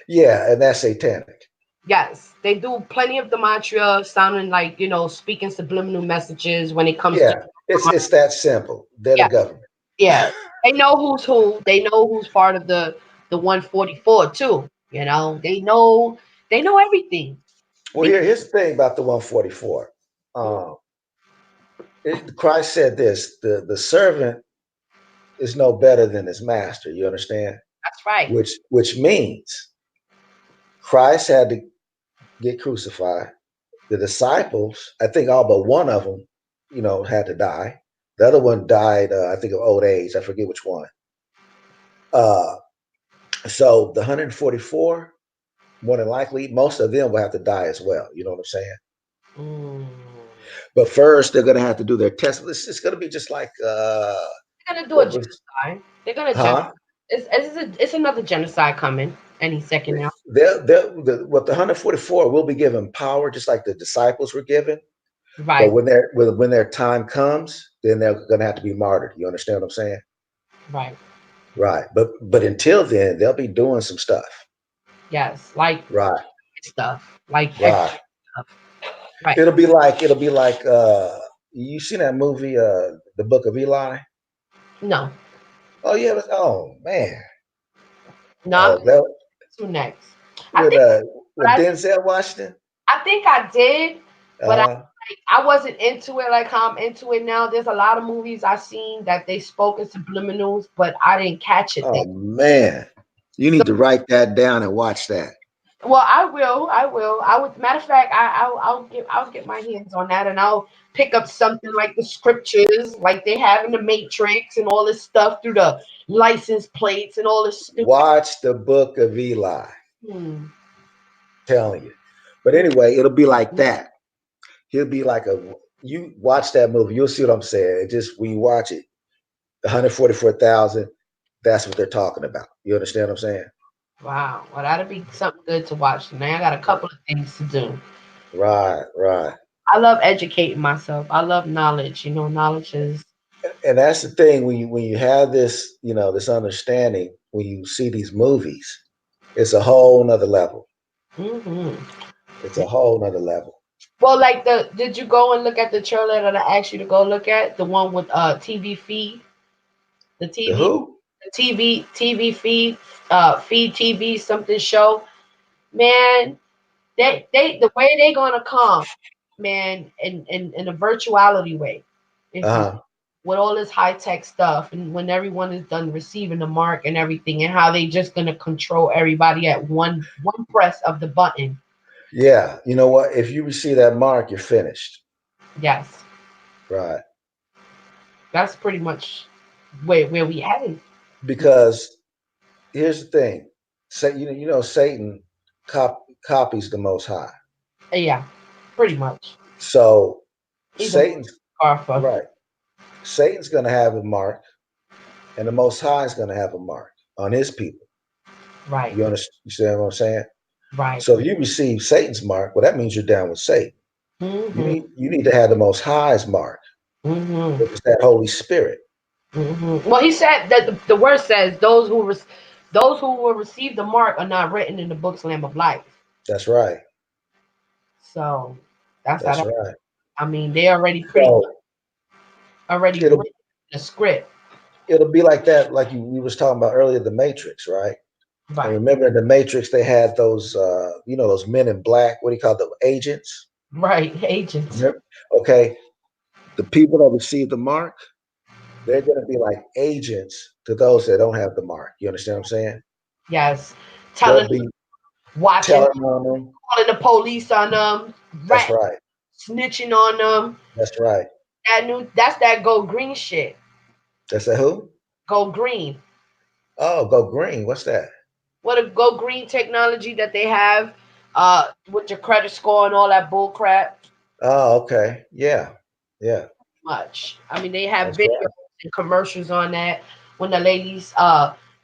Yeah, and that's satanic. Yes, they do plenty of dematria, sounding like speaking subliminal messages when it comes to. Yeah, it's that simple. They're the Yeah, government. yeah. They know who's who. They know who's part of the 144 too. They know everything. Well, Be- here's the thing about the 144. mm, Um, Christ said this: the servant is no better than his master. You understand? That's right. Which means Christ had to get crucified. The disciples, I think all but one of them, had to die. The other one died, I think, of old age. I forget which one. Uh, so the 144, more than likely, most of them will have to die as well. You know what I'm saying? Mm. But first, they're going to have to do their test. It's going to be just like They're gonna do a what was, genocide. They're gonna huh? it's another genocide coming any second now. What the 144 will be given power, just like the disciples were given. But Right, when their time comes, then they're going to have to be martyred. You understand what I'm saying? right. Right. But until then, they'll be doing some stuff. Yes, like Right. stuff, like heavy Right. stuff. Right. It'll be like you seen that movie The Book of Eli? No, Oh yeah, oh man. no. I'm Oh that to next. I with think, uh but with Denzel Washington? I think I did, but Uh I wasn't into it like how I'm into it now. There's a lot of movies I've seen that they spoke in subliminals, but I didn't catch it then. oh man. You So, need to write that down and watch that. well, I will. I will. I would. Matter of fact, I'll get my hands on that, and I'll pick up something like the scriptures, like they have in the Matrix, and all this stuff through the license plates and all this stupid. Watch the Book of Eli. Hmm. Telling you. But anyway, it'll be like that. He'll be like a you watch that movie, you'll see what I'm saying. It just when you watch it, 144,000, that's what they're talking about. You understand what I'm saying? Wow. Well, that'll be something good to watch. Now I got a couple of things to do. Right, right. I love educating myself. I love knowledge. Knowledge is. And that's the thing when you have this, this understanding, when you see these movies, it's a whole nother level. Hmm. It's a whole nother level. Well, like did you go and look at the trailer that I asked you to go look at? The one with TV feed, the The TV, who? TV feed, feed TV something show. Man, the way they gonna come, man, in a virtuality way, if you Uh-huh. with all this high tech stuff, and when everyone is done receiving the mark and everything, and how they just gonna control everybody at one press of the button. Yeah. You know what? If you receive that mark, you're finished. Yes, Right. that's pretty much where we headed. Because here's the thing. Say Satan copies the most high. Yeah, pretty much. So He's a Satan's Scarfa. right. Satan's gonna have a mark, and the most high is gonna have a mark on his people. Right, You understand what I'm saying? right. So if you receive Satan's mark, well, that means you're down with Satan. Hmm. You need to have the most high's mark, Hmm. which is that Holy Spirit. Well, he said that the word says those who will receive the mark are not written in the book's Lamb of Life. That's right. So that's how That's that. right. I mean, they already pretty So already it'll written the script. it'll be like that, like we was talking about earlier, the Matrix, right? And Right, remember in the Matrix, they had those, those men in black. What do you call them? Agents. right. Agents. Remember? Okay, the people that receive the mark, they're going to be like agents to those that don't have the mark. You understand what I'm saying? Yes, telling, They'll be watching, telling on them. calling the police on them, That's rat right. snitching on them. That's right. That's that go green shit. That's a who? Go green. Oh, go green. What's that? What a go green technology that they have, with your credit score and all that bull crap. Oh, okay. Yeah. Yeah. Much. I mean, they have That's videos right. and commercials on that when the ladies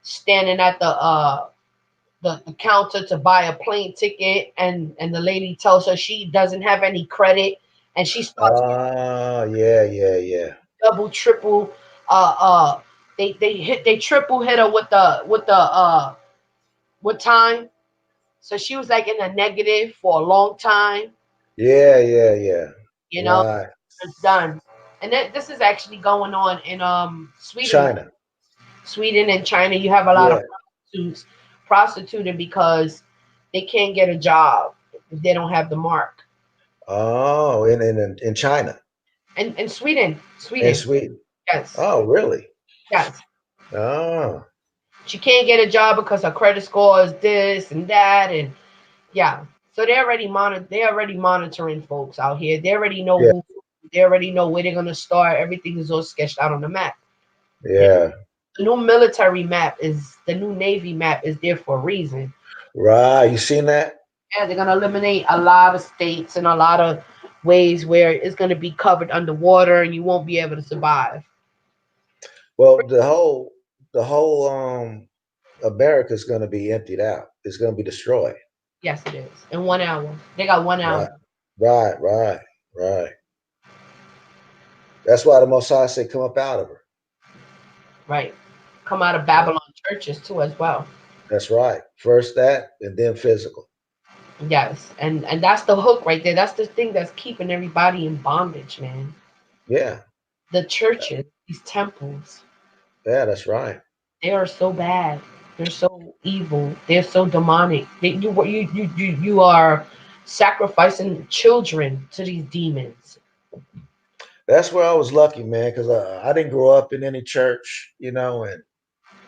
standing at the counter to buy a plane ticket, and the lady tells her she doesn't have any credit, and she starts Ah, yeah, yeah, yeah. double triple uh uh they triple hit her with the with time. So she was like in a negative for a long time, Yeah, yeah, yeah. you know, Right. it's done. And this is actually going on in Sweden. China. Sweden and China, you have a lot of Yeah. prostitutes prostituting because they can't get a job if they don't have the mark. Oh, in China. And Sweden, in Sweden, Sweden. yes, Oh, really? yes. Oh, She can't get a job because her credit score is this and that, and yeah. So they're already monitoring folks out here. They already know yeah, who. They already know where they're gonna start. Everything is all sketched out on the map. Yeah. yeah. The new military map is the new Navy map is there for a reason. Right. You seen that? Yeah, they're gonna eliminate a lot of states and a lot of ways where it's gonna be covered underwater and you won't be able to survive. Well, the whole America's going to be emptied out. It's going to be destroyed. Yes, it is. In 1 hour. They got 1 hour. Right. Right. Right. Right. That's why the Most High said, "Come up out of her." Right. Come out of Yeah. Babylon churches too as well. That's right. First that, and then physical. Yes. And that's the hook right there. That's the thing that's keeping everybody in bondage, man. Yeah. The churches, these temples, Yeah. That's right. they are so bad. They're so evil. They're so demonic. You are sacrificing children to these demons. That's where I was lucky, man, because I didn't grow up in any church, and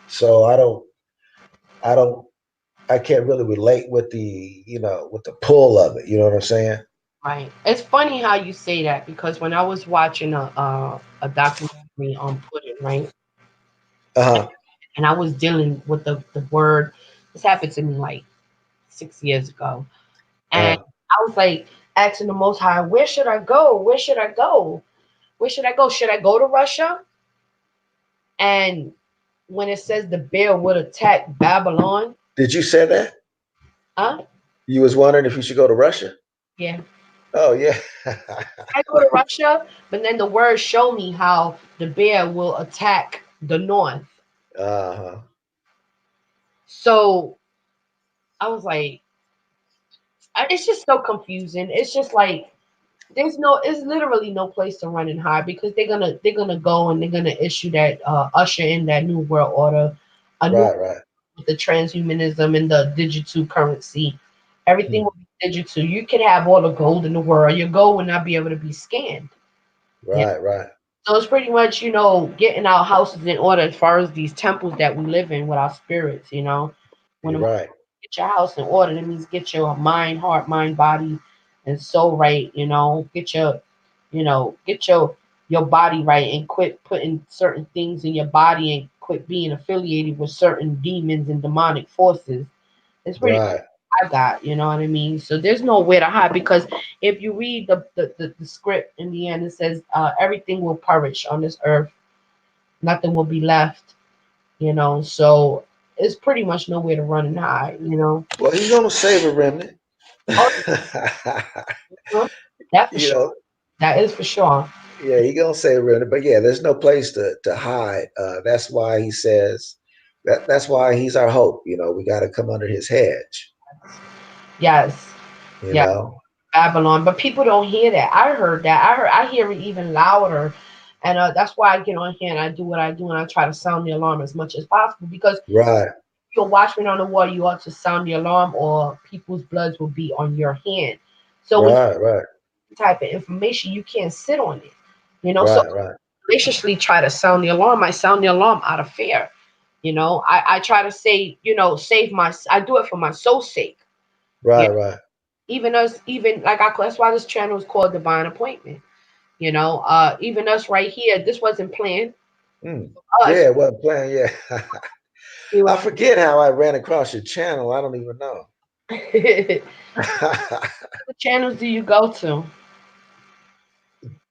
so I don't, I can't really relate with the pull of it. You know what I'm saying? Right. It's funny how you say that because when I was watching a documentary on Pudding, right, Uh huh. and I was dealing with the word. This happened to me like 6 years ago, and Uh huh. I was like asking the Most High, where should I go? Where should I go? Where should I go? Should I go to Russia? And when it says the bear would attack Babylon, Did you say that? huh? You was wondering if you should go to Russia? Yeah, Oh yeah. I go to Russia, but then the words show me how the bear will attack the north. Uh huh. So I was like, it's just so confusing. It's just like it's literally no place to run and hide because they're gonna go and they're gonna issue that usher in that new world order, a new Right. Right. with the transhumanism and the digital currency. Everything Hmm. will be digital. You can have all the gold in the world. Your gold will not be able to be scanned. Yeah. Right. Right. So it's pretty much, getting our houses in order as far as these temples that we live in with our spirits. When You're the right. get your house in order. That means get your mind, heart, mind, body, and soul right. Get your body right and quit putting certain things in your body and quit being affiliated with certain demons and demonic forces. It's pretty much Right. what I got. You know what I mean? So there's nowhere to hide because if you read the script in the end, it says everything will perish on this earth. Nothing will be left. So it's pretty much nowhere to run and hide. Well, he's gonna save a remnant. Oh, that for you sure. know, That is for sure. yeah, he gonna save a remnant. But yeah, there's no place to hide. That's why he says that's why he's our hope. We got to come under his hedge. Yes. You Yeah. know. Babylon. But people don't hear that. I heard that. I hear it even louder. And that's why I get on here and I do what I do and I try to sound the alarm as much as possible because Right. you're watching on the wall, you ought to sound the alarm or people's bloods will be on your hand. So when Right. Right. you type of information, you can't sit on it. So Right. Right. graciously try to sound the alarm. I sound the alarm out of fear. I try to say, I do it for my soul's sake. Yeah. Right. Right. Even like that's why this channel is called Divine Appointment. Even us right here, this wasn't planned. Mm. Us, Yeah, it wasn't playing. Yeah. we I were, forget how I ran across your channel. I don't even know. what channels do you go to?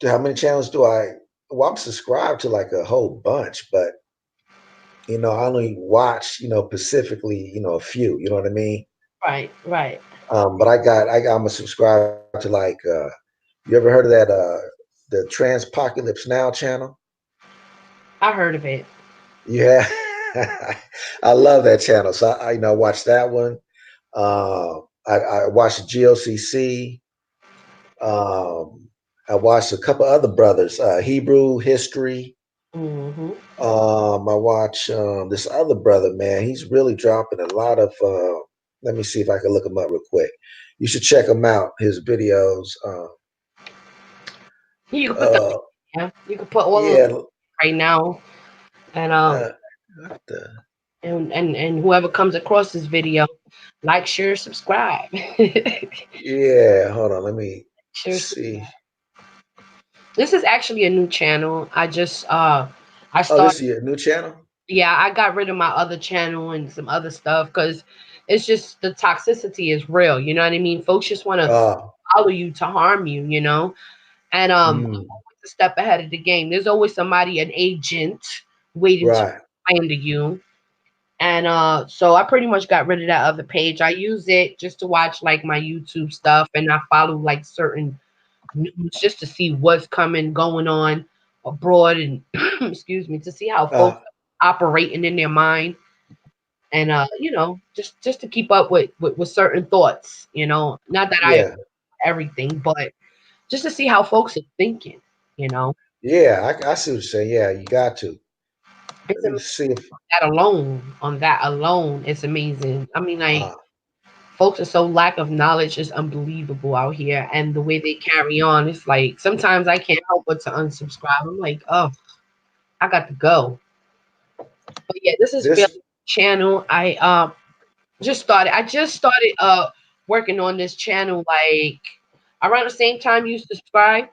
How many channels do I? Well, I'm subscribed to like a whole bunch, but I only watch, specifically, a few. You know what I mean? Right, right. But I'm a subscriber to like. You ever heard of that? The Transpocalypse Now channel? I heard of it. Yeah, I love that channel. So I watch that one. I watched GOCC. Um, I watched a couple other brothers, Hebrew History. Hmm. I watch this other brother, man. He's really dropping a lot of. Let me see if I can look him up real quick. You should check him out. His videos. You can put the Uh, yeah, you can put all of yeah. right now, and Uh, the, and whoever comes across this video, like, share, subscribe. yeah. Hold on. Let me Share. see. This is actually a new channel. I Oh, this started. is your new channel. Yeah, I got rid of my other channel and some other stuff because it's just the toxicity is real. You know what I mean? Folks just want to Oh, follow you to harm you. You know, and mm, a step ahead of the game. There's always somebody, an agent, waiting to right. slander you. And so I pretty much got rid of that other page. I use it just to watch like my YouTube stuff, and I follow like certain news just to see what's coming, going on abroad, and excuse me, to see how folks Uh, are operating in their mind, and just to keep up with certain thoughts. Not that I yeah. everything, but just to see how folks are thinking. You know, Yeah. I see what you're saying. Yeah, you got to. it's Let me see if. on that alone, it's amazing. I mean, like, Uh, folks are so lack of knowledge is unbelievable out here, and the way they carry on, it's like sometimes I can't help but to unsubscribe. I'm like, oh, I got to go. But yeah, this is Phil this. channel. I just started working on this channel like around the same time you subscribe.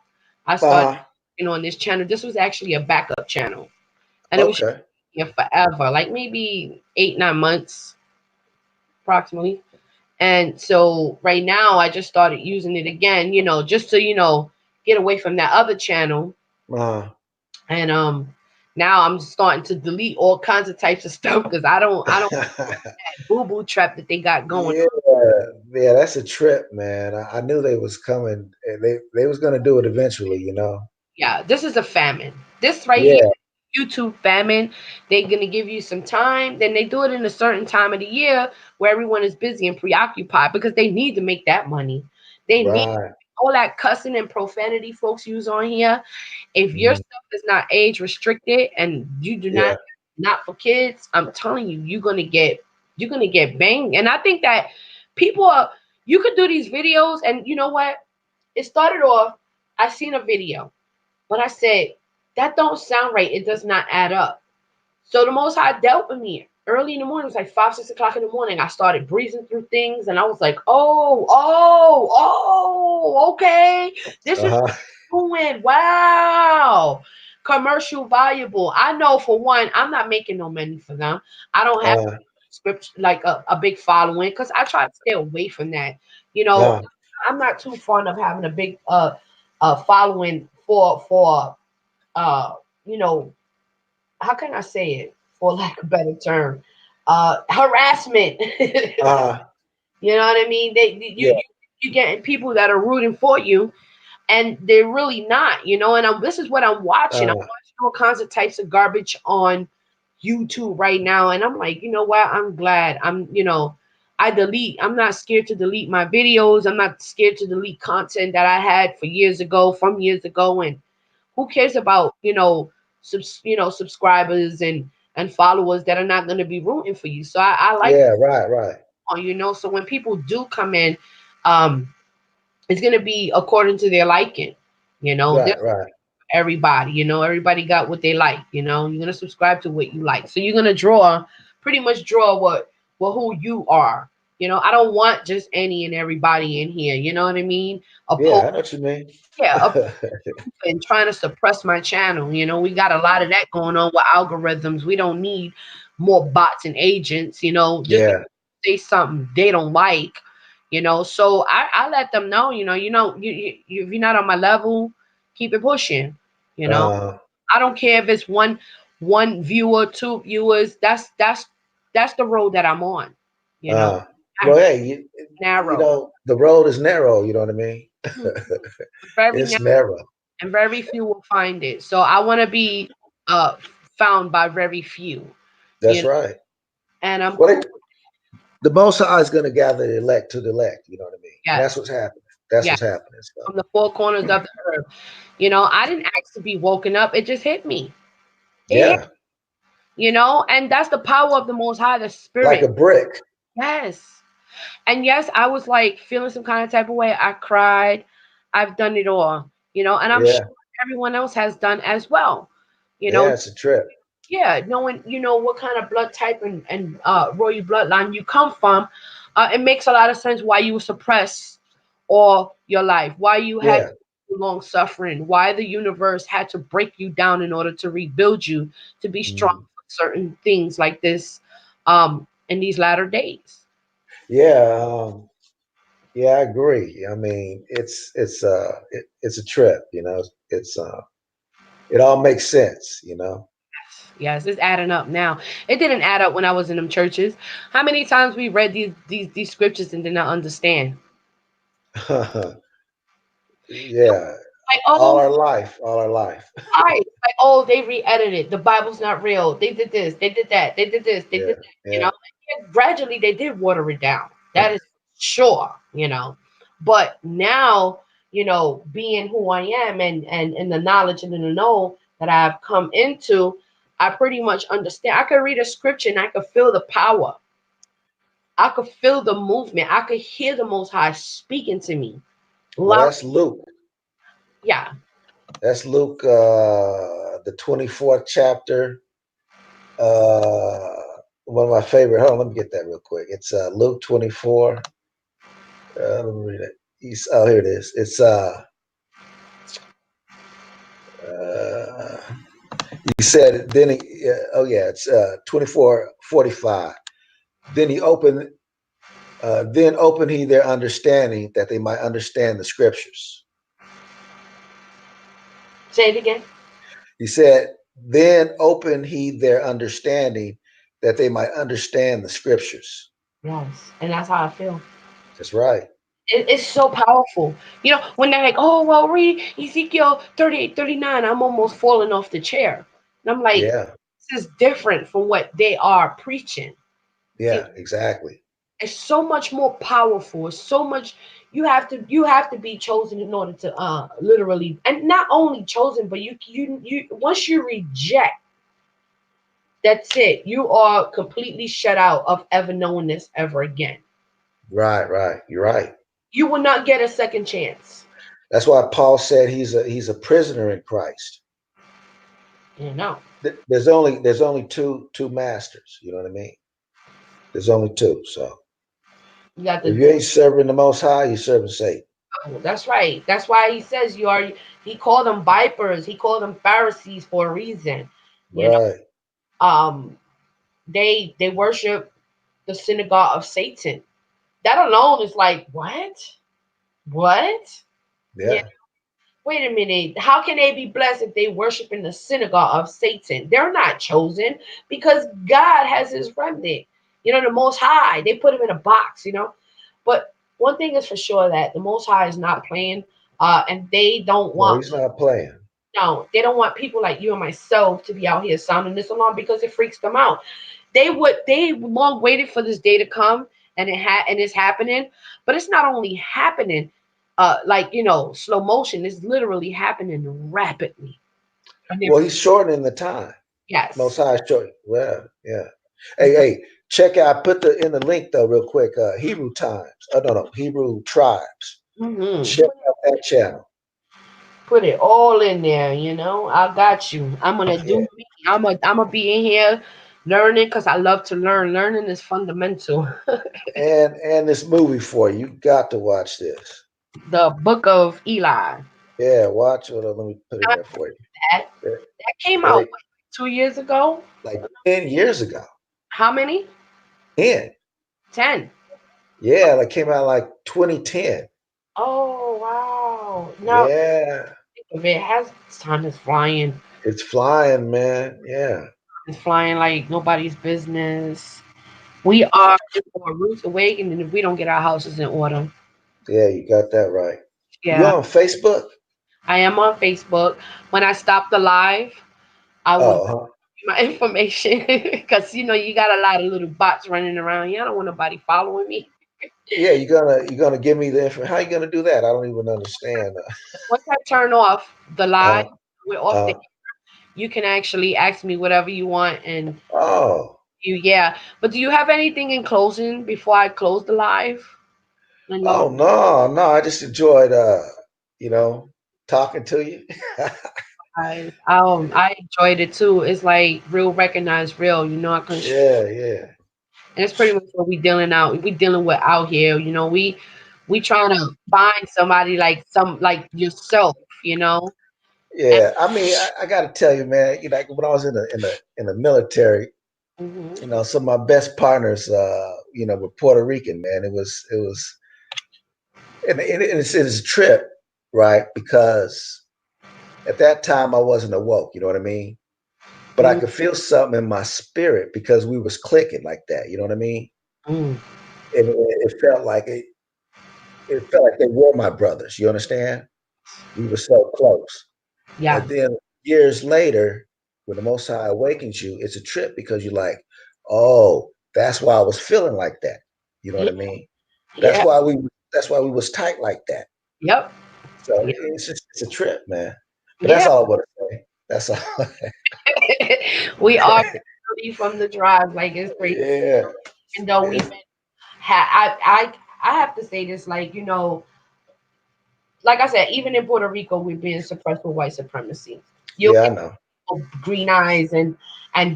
I started Uh, working on this channel. This was actually a backup channel, and it was okay. here forever, like maybe 8, 9 months approximately. And so right now I just started using it again, just to, get away from that other channel. Uh, And now I'm starting to delete all kinds of types of stuff because I don't boo boo trap that they got going yeah. on. Yeah. That's a trip, man. I knew they was coming. They was gonna do it eventually. You know. Yeah, this is a famine. This right here, Yeah. YouTube famine. They're gonna give you some time, then they do it in a certain time of the year where everyone is busy and preoccupied because they need to make that money. They need Right. all that cussing and profanity folks use on here. If your Mhm. stuff is not age restricted and you do Yeah. not for kids, I'm telling you, you're gonna get banged. And I think that people are you could do these videos, and you know what? It started off, I seen a video, but I said, that don't sound right. It does not add up. So the Most High dealt with me early in the morning. It was like 5, 6 o'clock in the morning. I started breezing through things, and I was like, okay. This is Uh-huh. doing wow. Commercial valuable. I know for one, I'm not making no money for them. I don't have Uh, script like a big following because I try to stay away from that. You know, uh, I'm not too fond of having a big following for uh you know how can I say it for lack of a better term, harassment. uh, You know what I mean? yeah. You getting people that are rooting for you, and they're really not. And this is what I'm watching. I'm Uh, watching all kinds of types of garbage on YouTube right now, and I'm like, you know what? I'm glad. I delete. I'm not scared to delete my videos. I'm not scared to delete content that I had from years ago, and who cares about subscribers and followers that are not going to be rooting for you. So I like yeah. Right. Right. so when people do come in, um it's going to be according to their liking. There's Right. Right. everybody. Everybody got what they like. You're going to subscribe to what you like, so you're going to pretty much draw who you are. I don't want just any and everybody in here, you know what I mean? Yeah. Opposed, I know what you mean. yeah, and trying to suppress my channel. We got a lot of that going on with algorithms. We don't need more bots and agents, just Yeah. because they say something they don't like. So I let them know, if you're not on my level, keep it pushing. You know, Uh, I don't care if it's one viewer, two viewers. That's the road that I'm on. You know, uh. I Well, hey, you narrow, know the road is narrow. You know what I mean? Mhm. Very It's narrow. and very few will find it. So I want to be uh found by very few, you That's know, right. and I'm Well, cool. the Most High is going to gather the elect to the elect. You know what I mean? And that's Yes, what's happening. That's yes, what's happening. So, from the four corners of the earth. I didn't ask to be woken up. It just hit me. It hit, yeah, and that's the power of the Most High, the like Spirit. a brick. Yes, and yes, I was like feeling some kind of type of way. I cried. I've done it all, and I'm sure Yeah. everyone else has done as well. You know, Yeah, it's a trip. yeah, knowing what kind of blood type and royal bloodline you come from, it makes a lot of sense why you were suppressed all your life, why you had Yeah. long suffering, why the universe had to break you down in order to rebuild you to be strong Mm. for certain things like this in these latter days. Yeah. Yeah, I agree. I mean, it's a trip. It all makes sense. Yes, it's adding up now. It didn't add up when I was in them churches. How many times we read these scriptures and did not understand? Yeah. Like, oh, All our life. right. Like, oh, they re-edited. The Bible's not real. They did this. They did that. They did this. They did Yeah. that. Yeah. Yeah, gradually they did water it down. That is sure. But now, being who I am and the knowledge and the know that I've come into, I pretty much understand. I could read a scripture and I could feel the power. I could feel the movement. I could hear the Most High speaking to me. Well, Loud. that's Luke. Yeah. That's Luke, the 24th chapter. Uh, One of my favorite. Hold on, let me get that real quick. It's Luke 24. Let me read it. Here it is. It's uh he said then oh yeah, it's 24:45. Then he opened then opened he their understanding that they might understand the scriptures. Say it again. He said, then opened he their understanding that they might understand the scriptures. Yes. And that's how I feel. That's right. It's so powerful. When they're like, oh, well, read Ezekiel 38, 39, I'm almost falling off the chair. And I'm like, Yeah. this is different from what they are preaching. See, Yeah, exactly. it's so much more powerful. It's so much you have to be chosen in order to literally, and not only chosen, but you once you reject, that's it. You are completely shut out of ever knowing this ever again. Right, right. You're right. You will not get a second chance. That's why Paul said he's a prisoner in Christ. You know. There's only two masters. You know what I mean? There's only two. So You got if the you ain't serving the Most High, you're serving Satan. devil. That's right. That's why he says you are. He called them vipers. He called them Pharisees for a reason. You know. Right. Um. They worship the synagogue of Satan. That alone is like what? What? Yeah. Yeah. Wait a minute. How can they be blessed if they worship in the synagogue of Satan? They're not chosen because God has his remnant. The Most High. They put him in a box. But one thing is for sure that the Most High is not playing, and they don't No, want he's not playing. no, they don't want people like you and myself to be out here sounding this alarm because it freaks them out. They long waited for this day to come, and it's happening, but it's not only happening, like slow motion. It's literally happening rapidly, and they're Well, he's shortening the time. Most yes. High is short. Well, yeah. Hey, check out. I put the in the link though, real quick. Hebrew Times. Oh no, Hebrew Tribes. Hmm. Check out that channel. Put it all in there. I got you. I'm gonna do Yeah. me. I'm gonna be in here learning because I love to learn. Learning is fundamental. And this movie for you. You got to watch this. The Book of Eli. Yeah, watch it. Let me put it in there for you. That Yeah, that came out Very what, 2 years ago. like 10 years ago. How many? 10. 10. Yeah, that came out like 2010. Oh wow! Now Yeah, if it has time is flying. it's flying, man. Yeah, It's flying like nobody's business. We are for a rude awakening if we don't get our houses in order. yeah, you got that right. You Yeah, on Facebook? I am on Facebook. When I stop the live, I will give Oh, huh. you my information because you got a lot of little bots running around here. I don't want nobody following me. Yeah, you're gonna give me the information. How you gonna do that? I don't even understand. Once I turn off the live, Uh, we're off the. uh, You can actually ask me whatever you want, and oh, yeah. But do you have anything in closing before I close the live? And oh no, no. I just enjoyed, you know, talking to you. I enjoyed it too. It's like real recognize real, Yeah, yeah, and it's pretty much what we dealing with out here. We trying to find somebody like yourself, and yeah. I mean, I got to tell you, man. You know, like when I was in the military, mhm, some of my best partners, were Puerto Rican. Man, it was, and it's a trip, right? Because at that time I wasn't awoke. You know what I mean? But I mhm, could feel something in my spirit because we was clicking like that. You know what I mean? mhm. And it felt like it felt like they were my brothers. You understand? We were so close. And Yes, then years later, when the Most High awakens you, it's a trip because you're like, oh, that's why I was feeling like that. You know what yeah, I mean? That's yeah, why we that's why we was tight like that. yep, So yeah, it's a trip, man. But that's yeah. all I want to say. That's all. We are really from the drive, like it's crazy. Yeah. And though we've It's, been, I have to say this, like I said, even in Puerto Rico, we're being suppressed with white supremacy. You'll yeah, I get know. green eyes and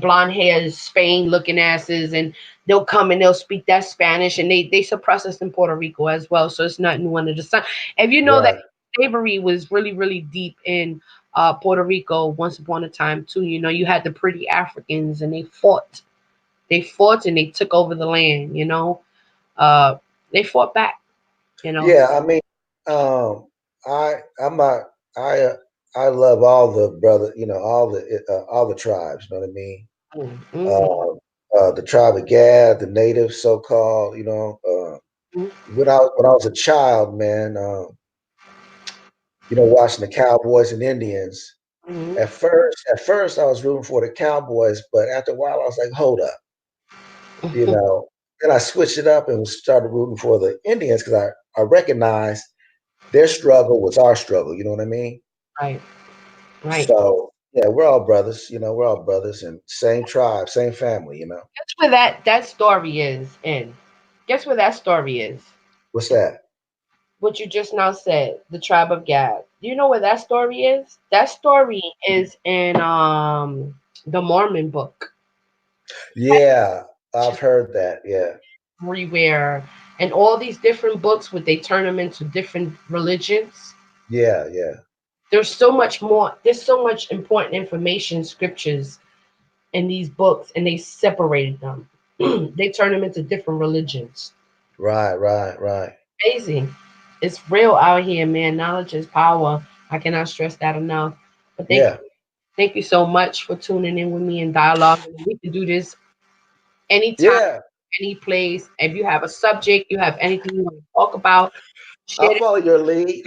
blonde hair, Spain looking asses, and they'll come and they'll speak that Spanish, and they suppress us in Puerto Rico as well. So it's not new under the sun. If you know that Right. slavery was really really deep in Puerto Rico once upon a time too. You had the pretty Africans, and they fought and they took over the land. Uh, they fought back. You know. Yeah, I mean, um, I'm not. I I love all the brother, all the tribes. You know what I mean? Mm-hmm. The tribe of Gad, the natives, so called. When I was a child, man, watching the Cowboys and Indians. Hmm. At first, I was rooting for the Cowboys, but after a while, I was like, hold up, you know. Then I switched it up and started rooting for the Indians because I recognized their struggle was our struggle. You know what I mean? Right. Right. So yeah, we're all brothers. We're all brothers and same tribe, same family. Guess where that story is in? Guess where that story is? What's that? What you just now said, the tribe of Gad. Do you know where that story is? That story is in the Mormon book. Yeah, Which I've is heard that. Yeah, everywhere, and all these different books would they turn them into different religions. yeah, yeah. There's so much more. There's so much important information, scriptures in these books, and they separated them. They turn them into different religions. Right, right, right. Amazing. It's real out here, man. Knowledge is power. I cannot stress that enough. But Yeah, thank you so much for tuning in with me in dialogue. We can do this anytime, yeah. any place. If you have a subject, you have anything you want to talk about, share I'll this, follow your lead.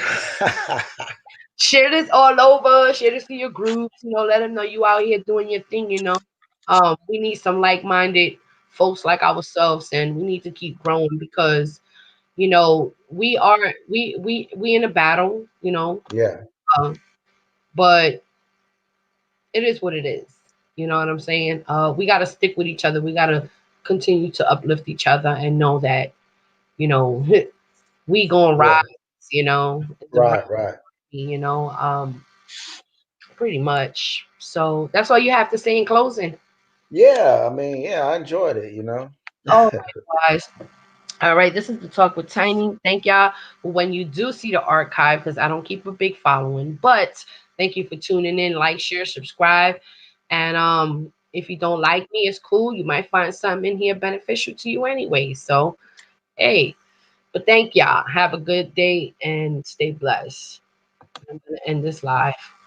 share this all over. Share this to your groups. Let them know you out here doing your thing. We need some like-minded folks like ourselves, and we need to keep growing because we in a battle. Yeah, Um, but it is what it is. You know what I'm saying? We got to stick with each other. We got to continue to uplift each other and know that, you know, we going to rise, yeah. the right, Right, right. pretty much. So that's all you have to say in closing. Yeah, I mean, yeah, I enjoyed it. All right, guys. All right, this is the talk with Tiny. Thank y'all for when you do see the archive because I don't keep a big following, but thank you for tuning in. Like, share, subscribe, and if you don't like me, it's cool. You might find something in here beneficial to you anyway. So hey, but thank y'all. Have a good day and stay blessed. I'm gonna end this live.